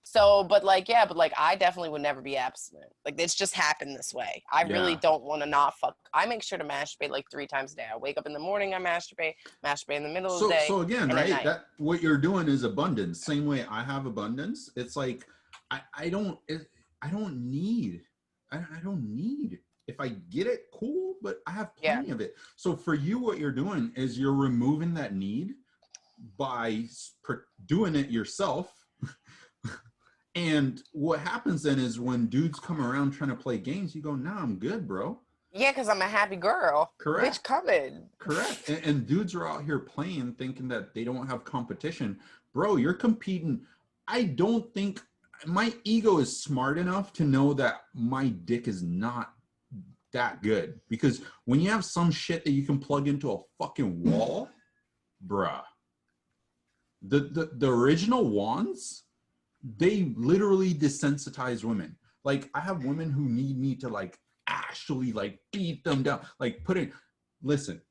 So, but like, yeah, but like, I definitely would never be abstinent. Like, it's just happened this way. I really Yeah. don't want to not fuck. I make sure to masturbate like 3 times a day. I wake up in the morning, I masturbate in the middle of the day, So again, and at right, night. that what you're doing is abundance. Same way I have abundance. It's like I don't I don't need I don't need. If I get it, cool, but I have Yeah, plenty of it. So for you, what you're doing is you're removing that need by doing it yourself. And what happens then is when dudes come around trying to play games, you go, nah, I'm good, bro. yeah, because I'm a happy girl. Bitch, Correct. coming. Correct. And dudes are out here playing thinking that they don't have competition. Bro, you're competing. I don't think my ego is smart enough to know that my dick is not that good. Because when you have some shit that you can plug into a fucking wall, bruh, the original wands, they literally desensitize women. Like I have women who need me to like actually like beat them down, like put it, listen,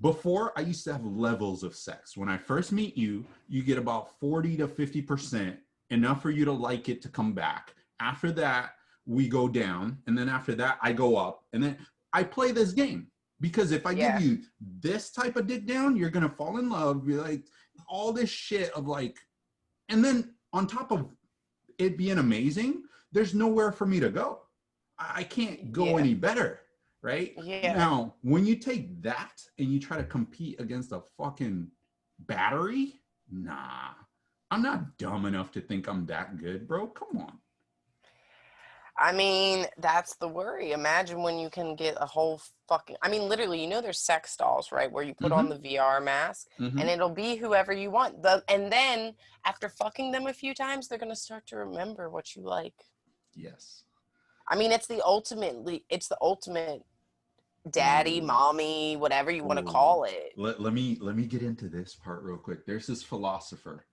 before I used to have levels of sex. When I first meet you, you get about 40 to 50%, enough for you to like it to come back. After that, we go down. And then after that, I go up. And then I play this game because if I give Yeah, you this type of dick down, you're going to fall in love. You're like all this shit of like, and then on top of it being amazing, there's nowhere for me to go. I can't go yeah, any better, right? yeah. Now, when you take that and you try to compete against a fucking battery, nah, I'm not dumb enough to think I'm that good, bro. Come on. I mean, that's the worry. Imagine when you can get a whole fucking, I mean, literally, there's sex dolls, right? Where you put on Mm-hmm. the VR mask and Mm-hmm. it'll be whoever you want. And then after fucking them a few times, they're going to start to remember what you like. Yes. I mean, it's the ultimate daddy, Ooh. mommy, whatever you want to Ooh. call it. Let me get into this part real quick. There's this philosopher.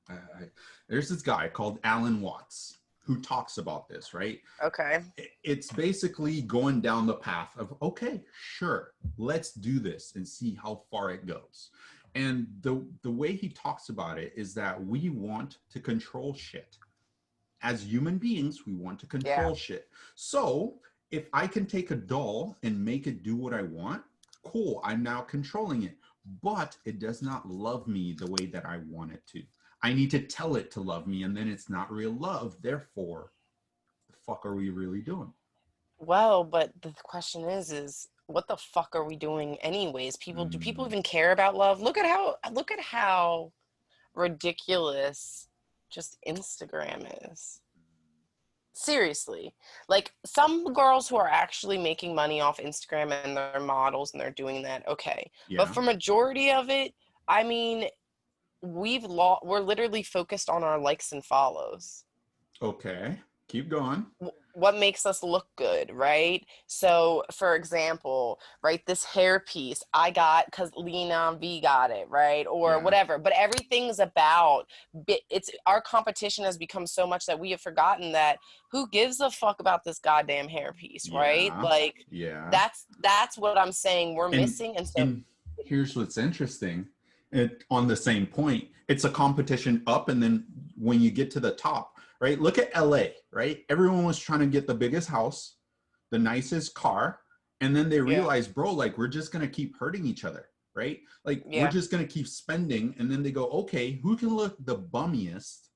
There's this guy called Alan Watts who talks about this, right? Okay. It's basically going down the path of, okay, sure, let's do this and see how far it goes. And the way he talks about it is that we want to control shit. As human beings, we want to Yeah. control shit. So if I can take a doll and make it do what I want, cool, I'm now controlling it. But it does not love me the way that I want it to. I need to tell it to love me, and then it's not real love. Therefore, the fuck are we really doing? Well, but the question is what the fuck are we doing anyways? Do people even care about love? Look at how ridiculous just Instagram is. Seriously. Like some girls who are actually making money off Instagram and they're models and they're doing that, okay. But Yeah. for majority of it, I mean, we're literally focused on our likes and follows. Okay. Keep going. What makes us look good, right? So, for example, right, this hair piece I got because Lena V got it, right, or Yeah. whatever. But everything's about it's our competition has become so much that we have forgotten that who gives a fuck about this goddamn hair piece, right? Yeah. Like Yeah. that's what I'm saying we're And missing, and so and here's what's interesting. On the same point, it's a competition up, and then when you get to the top, right? Look at LA, right? Everyone was trying to get the biggest house, the nicest car, and then they yeah, realize, bro, like we're just gonna keep hurting each other, right? Like we're yeah, just gonna keep spending, and then they go, okay, who can look the bummiest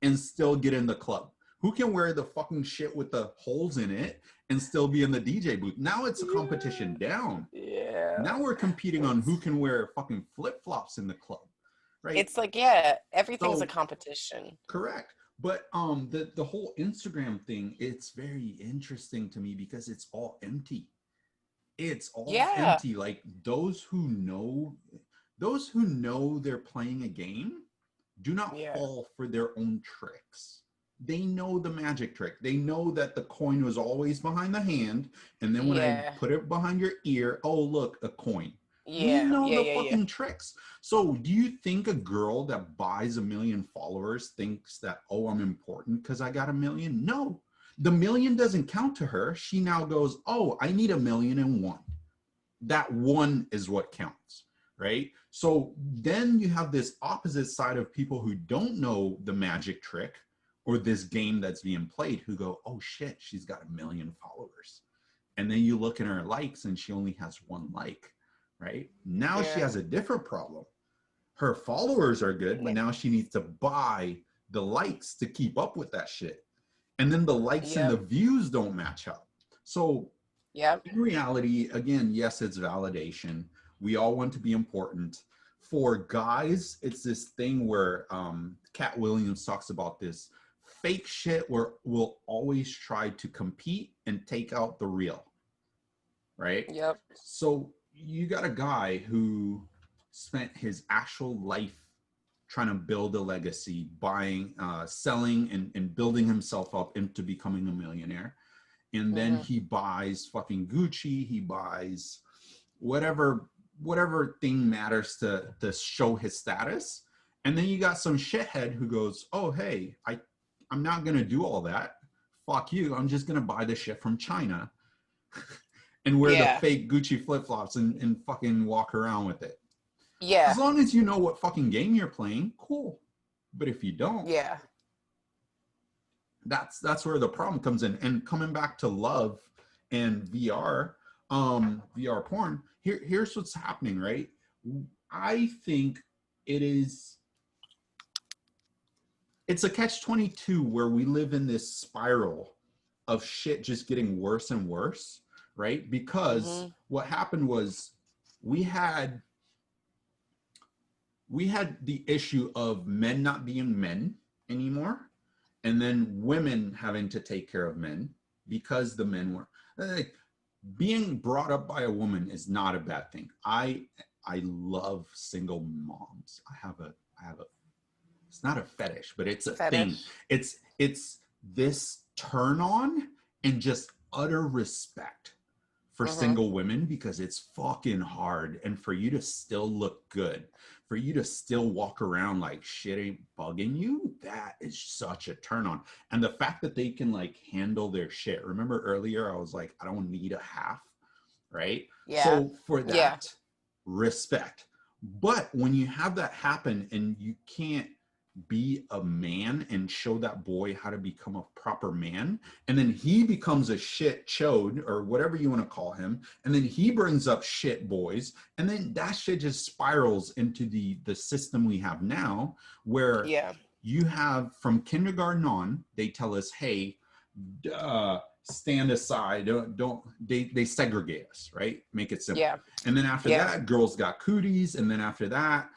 and still get in the club? Who can wear the fucking shit with the holes in it and still be in the DJ booth? Now it's a competition down. yeah. Now we're competing on who can wear fucking flip flops in the club, right? It's like, yeah, everything's a So competition. correct. But the whole Instagram thing, it's very interesting to me because it's all empty. It's all Yeah, empty. Like those who know they're playing a game do not yeah, fall for their own tricks. They know the magic trick. They know that the coin was always behind the hand, and then when I yeah, put it behind your ear, oh look, a coin. We yeah, know yeah, the yeah, yeah. fucking tricks. So, do you think a girl that buys 1 million followers thinks that, oh, I'm important because I got 1 million? No, the million doesn't count to her. She now goes, oh, I need 1,000,001. That one is what counts, right? So then you have this opposite side of people who don't know the magic trick or this game that's being played who go, oh shit, she's got 1 million followers. And then you look at her likes and she only has one like, right? Now she Yeah. has a different problem. Her followers are good, but Yeah. now she needs to buy the likes to keep up with that shit. And then the likes and the Yep. views don't match up. So Yep. in reality, again, yes, it's validation. We all want to be important. For guys, it's this thing where Cat Williams talks about this fake shit where we'll always try to compete and take out the real, right? Yep. So you got a guy who spent his actual life trying to build a legacy, buying, selling, and building himself up into becoming a millionaire, and then Mhm. he buys fucking Gucci, he buys whatever thing matters to show his status. And then you got some shithead who goes, oh hey, I'm not gonna do all that. Fuck you. I'm just gonna buy the shit from China and wear the Yeah. fake Gucci flip-flops and fucking walk around with it. As Yeah. long as you know what fucking game you're playing, cool. But if you don't, Yeah. that's where the problem comes in. And coming back to love and VR, VR porn, here's what's happening, right? I think it is it's a catch-22 where we live in this spiral of shit just getting worse and worse, right? Because Mhm. what happened was we had we had the issue of men not being men anymore, and then women having to take care of men because the men were like, being brought up by a woman is not a bad thing. I love single moms. I have a it's not a fetish, but it's a thing. Fetish. It's this turn on and just utter respect for Mhm. single women because it's fucking hard. And for you to still look good, for you to still walk around like shit ain't bugging you, that is such a turn on. And the fact that they can like handle their shit. Remember earlier, I was like, I don't need a half, right? Yeah. So for Yeah. that, respect. But when you have that happen and you can't be a man and show that boy how to become a proper man, and then he becomes a shit chode or whatever you want to call him, and then he brings up shit boys, and then that shit just spirals into the system we have now, where Yeah. you have from kindergarten on, they tell us, hey, stand aside, don't they segregate us, right? Make it simple. Yeah. And then after that, girls got cooties, and then after that,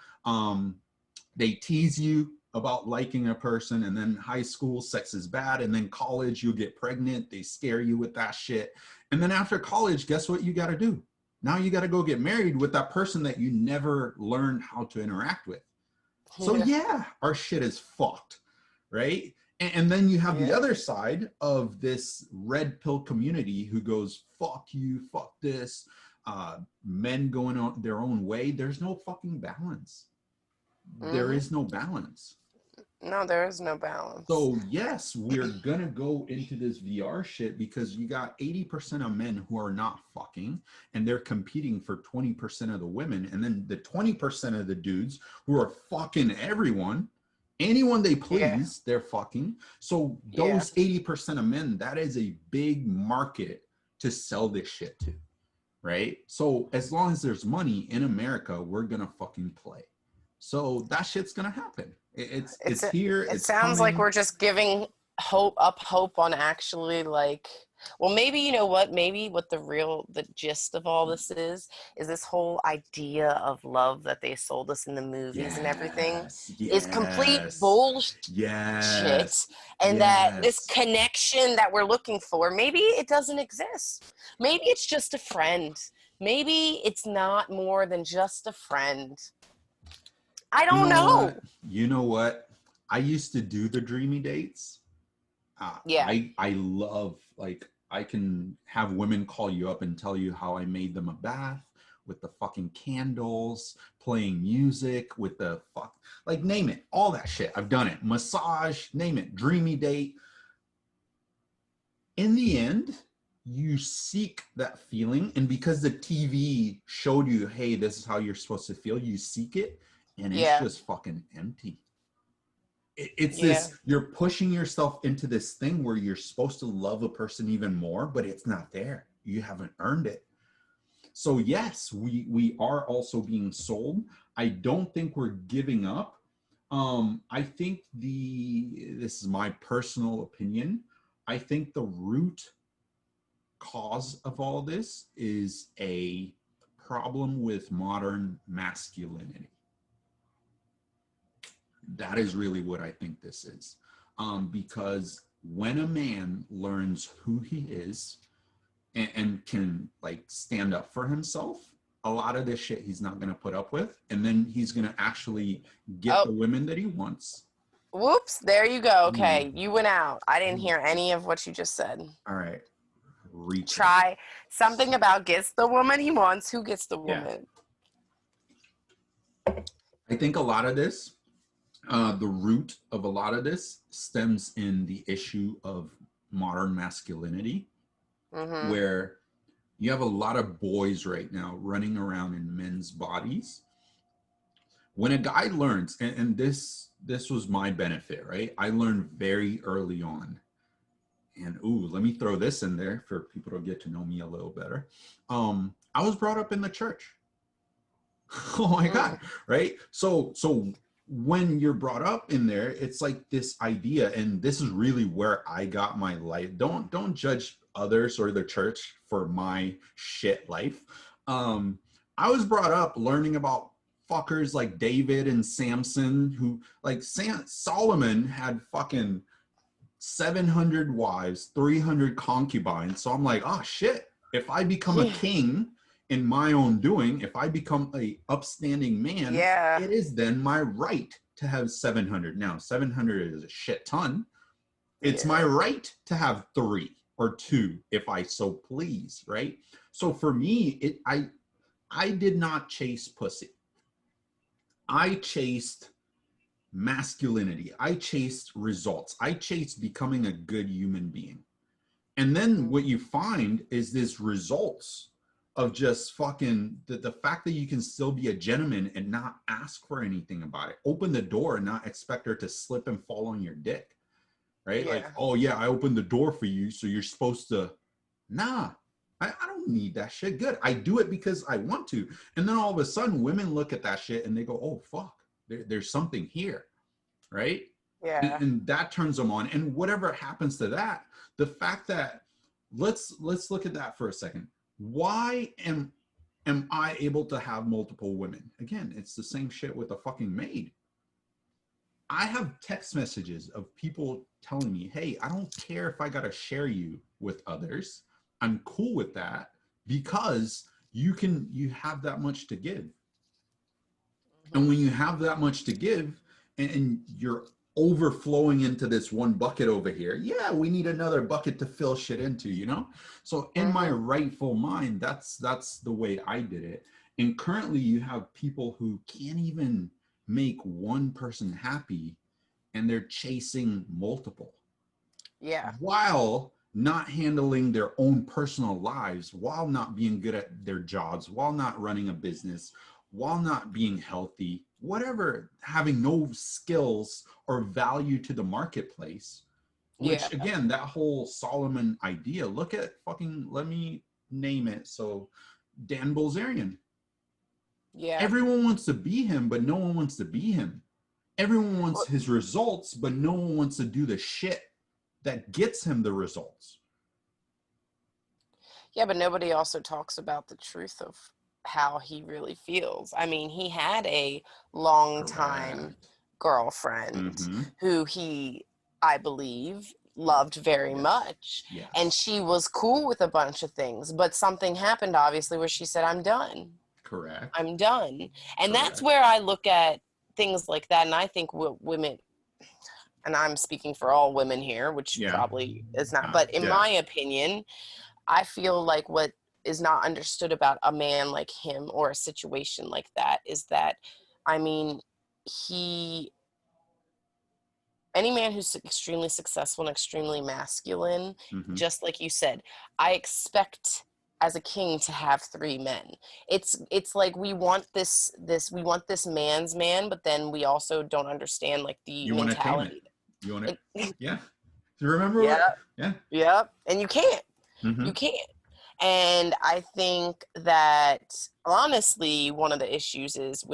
they tease you about liking a person, and then high school, sex is bad, and then college, you'll get pregnant, they scare you with that shit. And then after college, guess what you got to do? Now you got to go get married with that person that you never learned how to interact with. So yeah, our shit is fucked, right? And then you have the other side of this red pill community who goes, fuck you, fuck this, men going on their own way. There's no fucking balance. There is no balance. No, there is no balance. So yes, we're gonna go into this VR shit because you got 80% of men who are not fucking, and they're competing for 20% of the women, and then the 20% of the dudes who are fucking everyone, anyone they please, they're fucking. So those 80% of men, that is a big market to sell this shit to, right? So as long as there's money in America, we're gonna fucking play. So that shit's gonna happen. It's here. It it's sounds coming. like we're just giving hope on actually, like, well, maybe, you know what, maybe what the gist of all this is this whole idea of love that they sold us in the movies and everything is complete bullshit. And that this connection that we're looking for, maybe it doesn't exist. Maybe it's just a friend. Maybe it's not more than just a friend. I don't know. You know what? I used to do the dreamy dates. I love, like, I can have women call you up and tell you how I made them a bath with the fucking candles, playing music with the like, name it, all that shit. I've done it. Massage, name it, dreamy date. In the end, you seek that feeling, and because the TV showed you, hey, this is how you're supposed to feel, you seek it. And it's just fucking empty. It's this, you're pushing yourself into this thing where you're supposed to love a person even more, but it's not there. You haven't earned it. So yes, we are also being sold. I don't think we're giving up. I think this is my personal opinion, I think the root cause of all this is a problem with modern masculinity. That is really what I think this is. Because when a man learns who he is and can, like, stand up for himself, a lot of this shit he's not going to put up with. And then he's going to actually get the women that he wants. Whoops, there you go. Okay, you went out. I didn't hear any of what you just said. All right. Try something about gets the woman he wants. Who gets the woman? I think a lot of this, the root of a lot of this stems in the issue of modern masculinity, where you have a lot of boys right now running around in men's bodies. When a guy learns, and this was my benefit, right? I learned very early on. And let me throw this in there for people to get to know me a little better. I was brought up in the church. Oh my God, right? So when you're brought up in there, it's like this idea, and this is really where I got my life. Don't judge others or the church for my shit life. I was brought up learning about fuckers like David and Samson, who, like, Solomon had fucking 700 wives, 300 concubines. So I'm like, oh shit, if I become a king in my own doing, if I become a upstanding man, it is then my right to have 700. Now 700 is a shit ton. It's my right to have 3 or 2 if I so please, right? So for me, I did not chase pussy. I chased masculinity. I chased results. I chased becoming a good human being. And then what you find is this results of just fucking the fact that you can still be a gentleman and not ask for anything about it. Open the door and not expect her to slip and fall on your dick. Right? Yeah. Like, oh yeah, I opened the door for you, so you're supposed to. Nah, I don't need that shit. Good. I do it because I want to. And then all of a sudden women look at that shit and they go, oh fuck, there's something here. Right? Yeah. And that turns them on. And whatever happens to that, the fact that let's look at that for a second. Why am I able to have multiple women? Again, it's the same shit with a fucking maid. I have text messages of people telling me, hey, I don't care if I got to share you with others. I'm cool with that because you have that much to give. And when you have that much to give and you're overflowing into this one bucket over here, yeah, we need another bucket to fill shit into, you know? So in my rightful mind, that's the way I did it. And currently you have people who can't even make one person happy and they're chasing multiple. Yeah. While not handling their own personal lives, while not being good at their jobs, while not running a business, while not being healthy, whatever, having no skills or value to the marketplace, which again, that whole Solomon idea, look at fucking, let me name it. So Dan Bilzerian. Yeah. Everyone wants to be him, but no one wants to be him. Everyone wants his results, but no one wants to do the shit that gets him the results. Yeah, but nobody also talks about the truth of how he really feels. I mean, he had a long time girlfriend who he, I believe, loved very much. Yes. And she was cool with a bunch of things, but something happened obviously where she said, I'm done. Correct. I'm done. And that's where I look at things like that. And I think women, and I'm speaking for all women here, which probably is not, but in my opinion, I feel like what is not understood about a man like him or a situation like that is that, I mean, any man who's extremely successful and extremely masculine, just like you said, I expect as a king to have 3 men. It's like we want this man's man, but then we also don't understand like the mentality. You want it? Yeah. Do you remember? Yep. And you can't. You can't. And I think that honestly, one of the issues is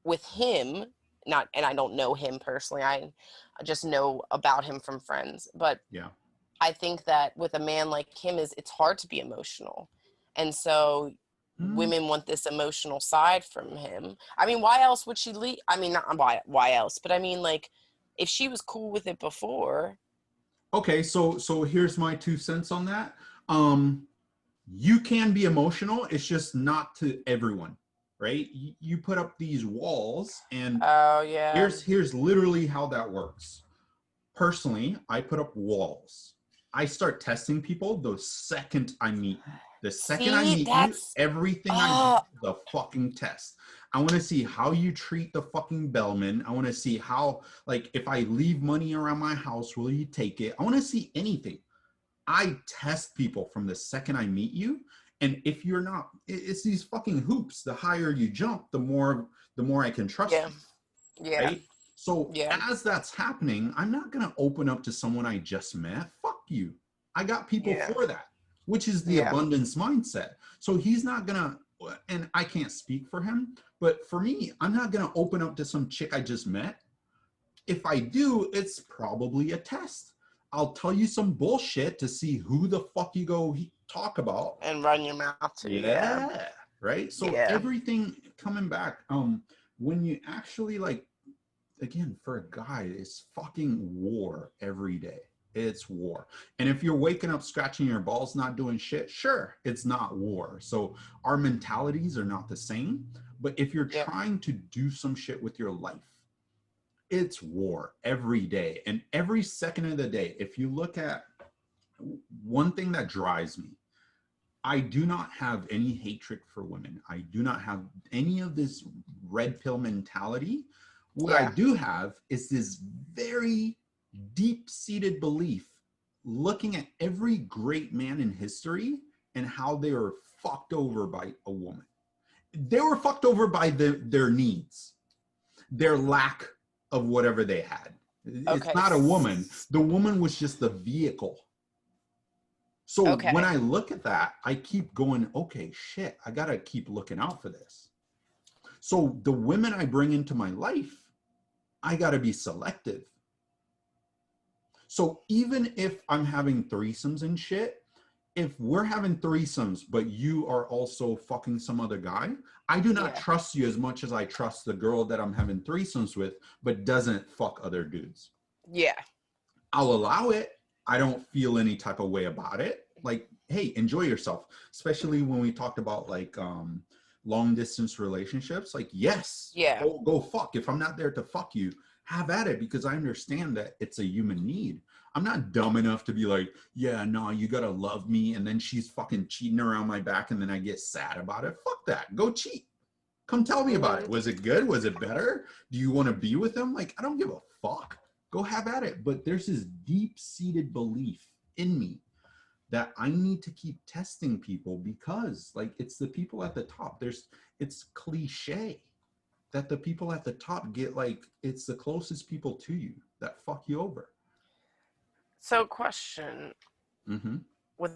with him, not, and I don't know him personally. I just know about him from friends. But I think that with a man like him, it's hard to be emotional. And so women want this emotional side from him. I mean, why else would she leave? I mean, not why else, but I mean, like, if she was cool with it before. Okay, so here's my 2 cents on that. You can be emotional, it's just not to everyone, right? You put up these walls and here's literally how that works. Personally, I put up walls. I start testing people the second I meet you. The second I meet you, everything I do is a fucking test. I want to see how you treat the fucking bellman. I want to see how, like, if I leave money around my house, will you take it? I want to see anything. I test people from the second I meet you. And if you're not, it's these fucking hoops. The higher you jump, the more I can trust you. Yeah. Right? So as that's happening, I'm not going to open up to someone I just met. Fuck you. I got people for that, which is the abundance mindset. So he's not going to, and I can't speak for him, but for me, I'm not going to open up to some chick I just met. If I do, it's probably a test. I'll tell you some bullshit to see who the fuck you go talk about. And run your mouth to. Right? So everything coming back, when you actually, like, again, for a guy, it's fucking war every day. It's war. And if you're waking up scratching your balls, not doing shit, sure, it's not war. So our mentalities are not the same. But if you're trying to do some shit with your life, it's war every day and every second of the day. If you look at one thing that drives me, I do not have any hatred for women. I do not have any of this red pill mentality. What I do have is this very deep-seated belief looking at every great man in history and how they were fucked over by a woman. They were fucked over by their needs, their lack of whatever they had. It's Okay. not a woman. The woman was just the vehicle. So Okay. when I look at that, I keep going, okay, shit, I gotta keep looking out for this. So the women I bring into my life, I gotta be selective. So even if I'm having threesomes and shit, if we're having threesomes, but you are also fucking some other guy, I do not trust you as much as I trust the girl that I'm having threesomes with, but doesn't fuck other dudes. Yeah. I'll allow it. I don't feel any type of way about it. Like, hey, enjoy yourself. Especially when we talked about like long distance relationships. Like, yes, go fuck. If I'm not there to fuck you, have at it, because I understand that it's a human need. I'm not dumb enough to be like, yeah, no, you gotta love me, and then she's fucking cheating around my back and then I get sad about it. Fuck that. Go cheat. Come tell me about it. Was it good? Was it better? Do you want to be with him? Like, I don't give a fuck. Go have at it. But there's this deep-seated belief in me that I need to keep testing people, because like it's the people at the top. It's cliche that the people at the top get, like, it's the closest people to you that fuck you over. So question, Mm-hmm. with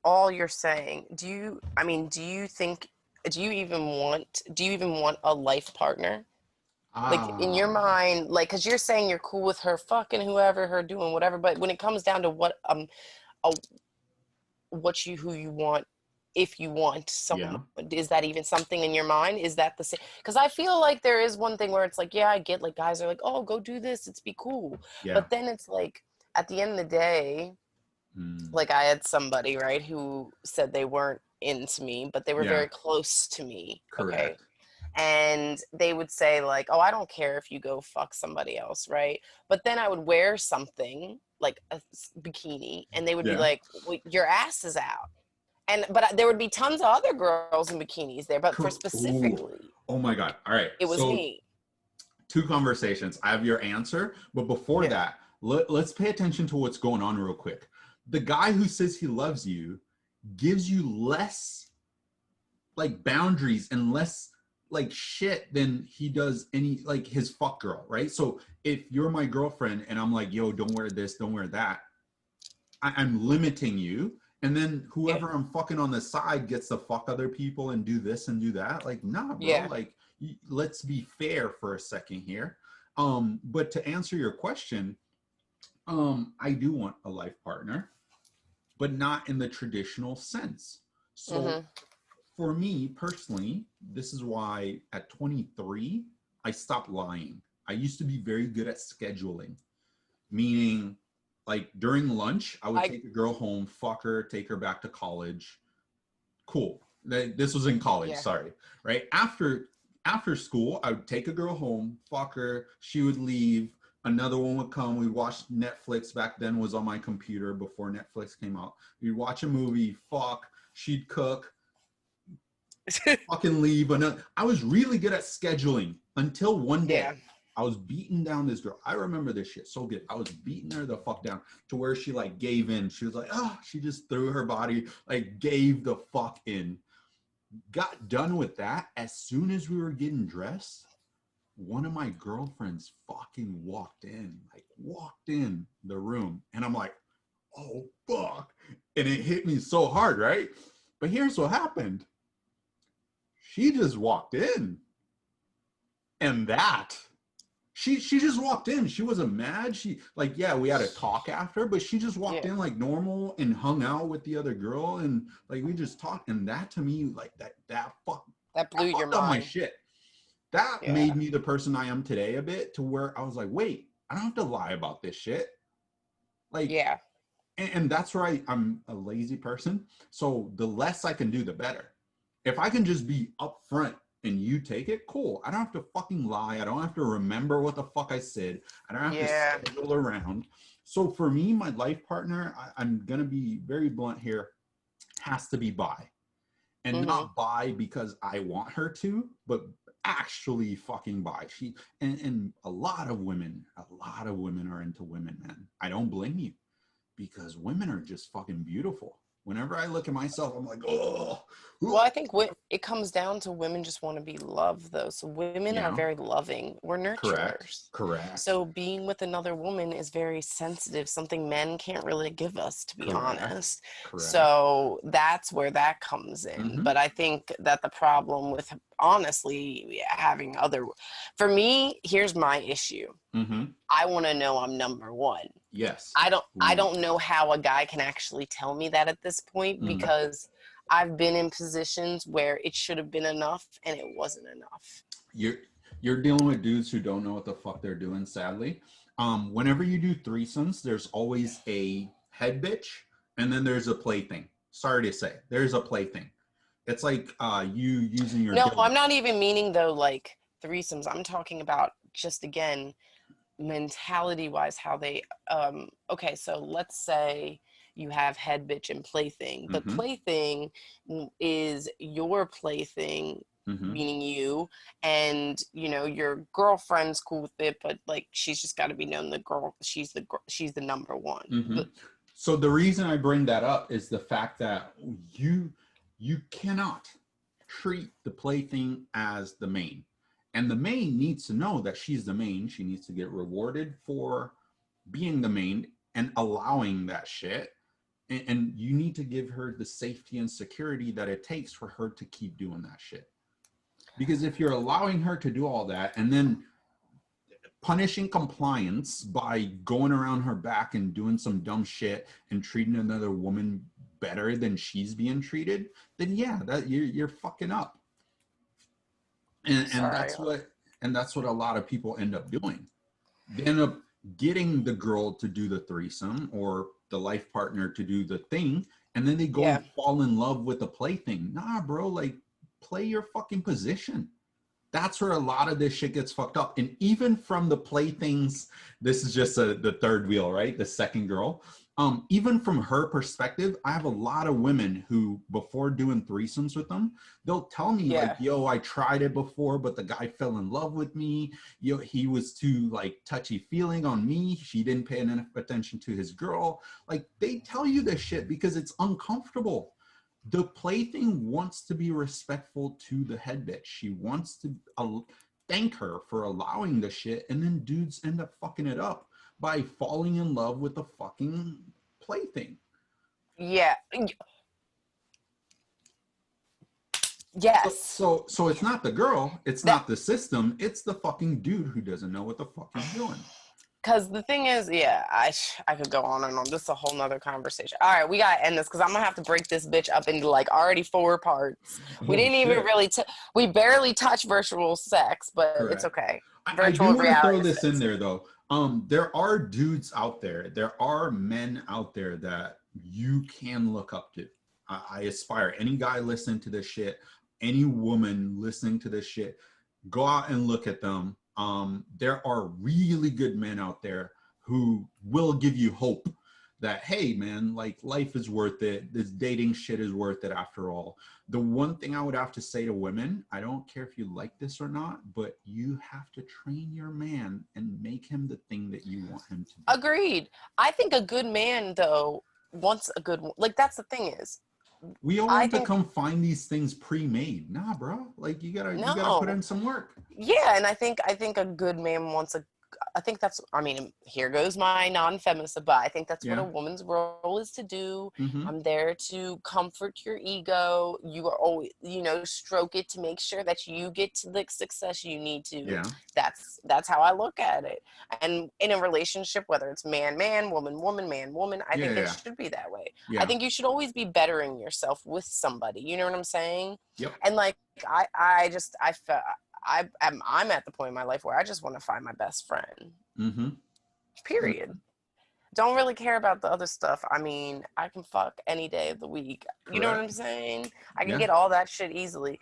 all you're saying, do you even want a life partner? Like in your mind, like, because you're saying you're cool with her fucking whoever, her doing whatever, but when it comes down to who you want, if you want someone, is that even something in your mind? Is that the same? Because I feel like there is one thing where it's like, yeah, I get, like, guys are like, oh, go do this, it's be cool. But then it's like, at the end of the day, like, I had somebody, right, who said they weren't into me, but they were very close to me. Correct. Okay. And they would say like, oh, I don't care if you go fuck somebody else, right? But then I would wear something like a bikini and they would be like, well, your ass is out. But there would be tons of other girls in bikinis there, but for specifically, oh my God. All right. it was me. 2 conversations. I have your answer, but before that, let's pay attention to what's going on real quick. The guy who says he loves you gives you less like boundaries and less like shit than he does any, like, his fuck girl, right? So if you're my girlfriend and I'm like, yo, don't wear this, don't wear that, I'm limiting you. And then whoever I'm fucking on the side gets to fuck other people and do this and do that. Like, nah, bro. Like, let's be fair for a second here. But to answer your question, I do want a life partner, but not in the traditional sense. So for me personally, this is why at 23, I stopped lying. I used to be very good at scheduling, meaning like during lunch, I would take a girl home, fuck her, take her back to college. Cool. This was in college, sorry. Right? After school, I would take a girl home, fuck her, she would leave, another one would come, we'd watch Netflix. Back then was on my computer before Netflix came out. We'd watch a movie, fuck, she'd cook, fucking leave. I was really good at scheduling until one day. I was beating down this girl. I remember this shit so good. I was beating her the fuck down to where she like gave in. She was like, oh, she just threw her body, like gave the fuck in. Got done with that. As soon as we were getting dressed, one of my girlfriends fucking walked in the room. And I'm like, oh, fuck. And it hit me so hard, right? But here's what happened. She just walked in. And that... She just walked in. She wasn't mad. She like, yeah, we had a talk after, but she just walked in like normal and hung out with the other girl, and like we just talked. And that to me, like that blew your mind. My shit. That made me the person I am today a bit, to where I was like, wait, I don't have to lie about this shit. Like, and that's where I'm a lazy person. So the less I can do, the better. If I can just be upfront and you take it, cool. I don't have to fucking lie. I don't have to remember what the fuck I said. I don't have to schedule around. So for me, my life partner, I'm going to be very blunt here, has to be bi. And not bi because I want her to, but actually fucking bi. And a lot of women are into women, man. I don't blame you, because women are just fucking beautiful. Whenever I look at myself, I'm like, oh. Well, I think it comes down to women just want to be loved, though. So women are Yeah, very loving. We're correct, nurturers. correct, So being with another woman is very sensitive, something men can't really give us, to be correct, honest. correct. So that's where that comes in. Mm-hmm, But I think that the problem with, honestly, having other, for me, here's my issue. mm-hmm. I want to know I'm number one. Yes. I Ooh. don't know how a guy can actually tell me that at this point, Mm. because I've been in positions where it should have been enough and it wasn't enough. You're you're dealing with dudes who don't know what the fuck they're doing, sadly. Whenever you do threesomes, there's always a head bitch and then there's a plaything. Sorry to say, there's a plaything. It's like you using your No, dildo. I'm not even meaning though like threesomes. I'm talking about just, again, mentality wise, how they okay, so let's say you have head bitch and plaything, but Mm-hmm, plaything is your plaything, mm-hmm, meaning you, and your girlfriend's cool with it, but like she's just got to be known, the girl, she's the number one. mm-hmm. So the reason I bring that up is the fact that you cannot treat the plaything as the main. And the main needs to know that she's the main. She needs to get rewarded for being the main and allowing that shit. And you need to give her the safety and security that it takes for her to keep doing that shit. Because if you're allowing her to do all that and then punishing compliance by going around her back and doing some dumb shit and treating another woman better than she's being treated, then yeah, that you're fucking up. And Sorry. that's what a lot of people end up doing. They end up getting the girl to do the threesome or the life partner to do the thing, and then they go Yeah. and fall in love with the plaything. Nah, bro, like play your fucking position. That's where a lot of this shit gets fucked up. And even from the playthings, this is just the third wheel, right? The second girl. Even from her perspective, I have a lot of women who, before doing threesomes with them, they'll tell me like, Yeah. yo, I tried it before, but the guy fell in love with me. Yo, he was too like touchy feeling on me. She didn't pay enough attention to his girl. Like they tell you this shit because it's uncomfortable. The plaything wants to be respectful to the head bitch. She wants to thank her for allowing the shit, and then dudes end up fucking it up by falling in love with the fucking plaything. Yeah. Yes. So it's not the girl, it's That, not the system, it's the fucking dude who doesn't know what the fuck he's doing. because the thing is, yeah, I could go on and on. This is a whole nother conversation. All right, we gotta end this because I'm gonna have to break this bitch up into like already 4 parts. We Oh, didn't even shit. really, we barely touched virtual sex, but it's Correct. okay. I do want to throw reality this in sex. there though. There are dudes out there are men out there that you can look up to. I aspire any guy listening to this shit, any woman listening to this shit, go out and look at them. There are really good men out there who will give you hope that, hey man, like life is worth it. This dating shit is worth it after all. The one thing I would have to say to women, I don't care if you like this or not, but you have to train your man and make him the thing that you want him to be. Agreed. I think a good man though wants a good, like that's the thing is, We all I want to think, come find these things pre-made. Nah, bro. Like you gotta put no. in some work. Yeah, and I think a good man wants a, I think that's, I mean, here goes my non-feminist, but I think that's what a Yeah. woman's role is to do. Mm-hmm. I'm there to comfort your ego. You are always, stroke it to make sure that you get to the success you need to. Yeah. That's how I look at it. And in a relationship, whether it's man, man, woman, woman, man, woman, I think it should be that way. Yeah. I think you should always be bettering yourself with somebody. You know what I'm saying? Yep. And like, I'm at the point in my life where I just want to find my best friend. Mm-hmm. Period. Don't really care about the other stuff. I mean, I can fuck any day of the week. Correct. You know what I'm saying? I can Yeah. get all that shit easily.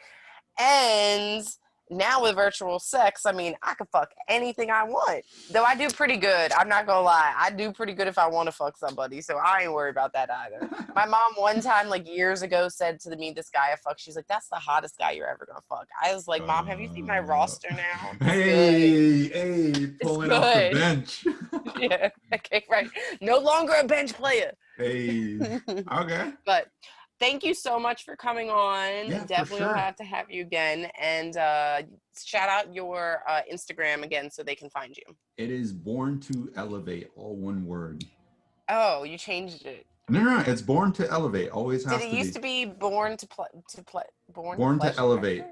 And now with virtual sex, I mean, I can fuck anything I want. Though I do pretty good. I'm not gonna lie. I do pretty good if I want to fuck somebody. So I ain't worried about that either. My mom one time, like years ago, said to me, this guy I fucked, she's like, that's the hottest guy you're ever gonna fuck. I was like, Mom, have you seen my roster now? It's hey, good. pulling It's off the good. bench. Yeah. Okay, right. No longer a bench player. Hey. Okay. But thank you so much for coming on. Yeah, for Definitely will sure. have to have you again. And shout out your Instagram again so they can find you. It is Born to Elevate, all one word. Oh, you changed it. No, it's Born to Elevate. Always Did has it to used be. to be born to born to Born to pleasure? Elevate.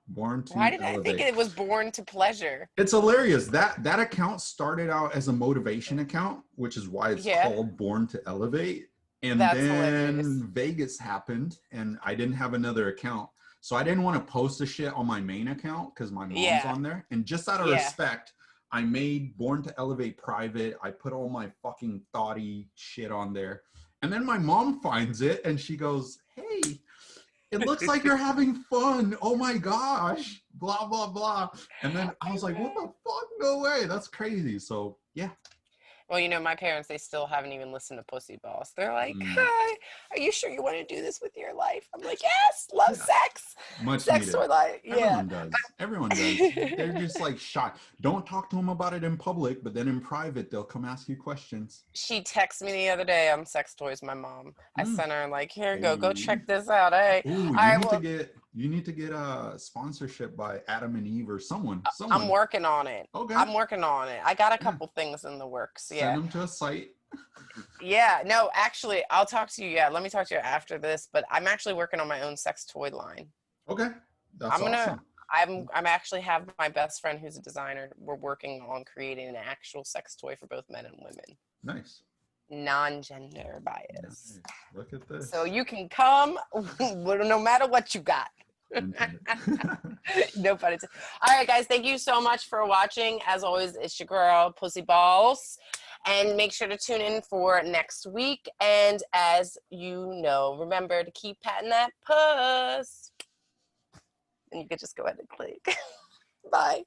Born Why to did I think Elevate. it was born to pleasure? It's hilarious. That account started out as a motivation account, which is why it's Yeah, called Born to Elevate. And that's hilarious. then Vegas happened and I didn't have another account. So I didn't want to post the shit on my main account because my mom's Yeah, on there. And just out of yeah. respect, I made Born to Elevate private. I put all my fucking thoughty shit on there. And then my mom finds it and she goes, "Hey, it looks like you're having fun. Oh my gosh, blah, blah, blah." And then I was like, what the fuck? No way. That's crazy. So yeah. Well, you know, my parents, they still haven't even listened to PooseBoss. They're like, Mm, "Hi, are you sure you want to do this with your life?" I'm like, yes, love yeah. sex. Much Sex needed. or life. Yeah. Everyone does. Everyone does. They're just like shy. Don't talk to them about it in public, but then in private, they'll come ask you questions. She texted me the other day on sex toys, my mom. I Mm. sent her like, here you go Hey. check this out. Hey. Oh, All right, well, you need to get a sponsorship by Adam and Eve or someone. I'm Someone. working on it. Okay. I'm working on it. I got a Yeah. couple things in the works. Send Yeah. them to a site. Yeah. No, actually, I'll talk to you. Yeah. Let me talk to you after this, but I'm actually working on my own sex toy line. Okay. That's I'm gonna awesome. I'm actually have my best friend who's a designer. We're working on creating an actual sex toy for both men and women. Nice. Non-gender bias. Nice. Look at this. So you can come no matter what you got. No pun intended. All right, guys, thank you so much for watching. As always, it's your girl, PooseBoss. And make sure to tune in for next week. And as you know, remember to keep patting that puss. And you could just go ahead and click. Bye.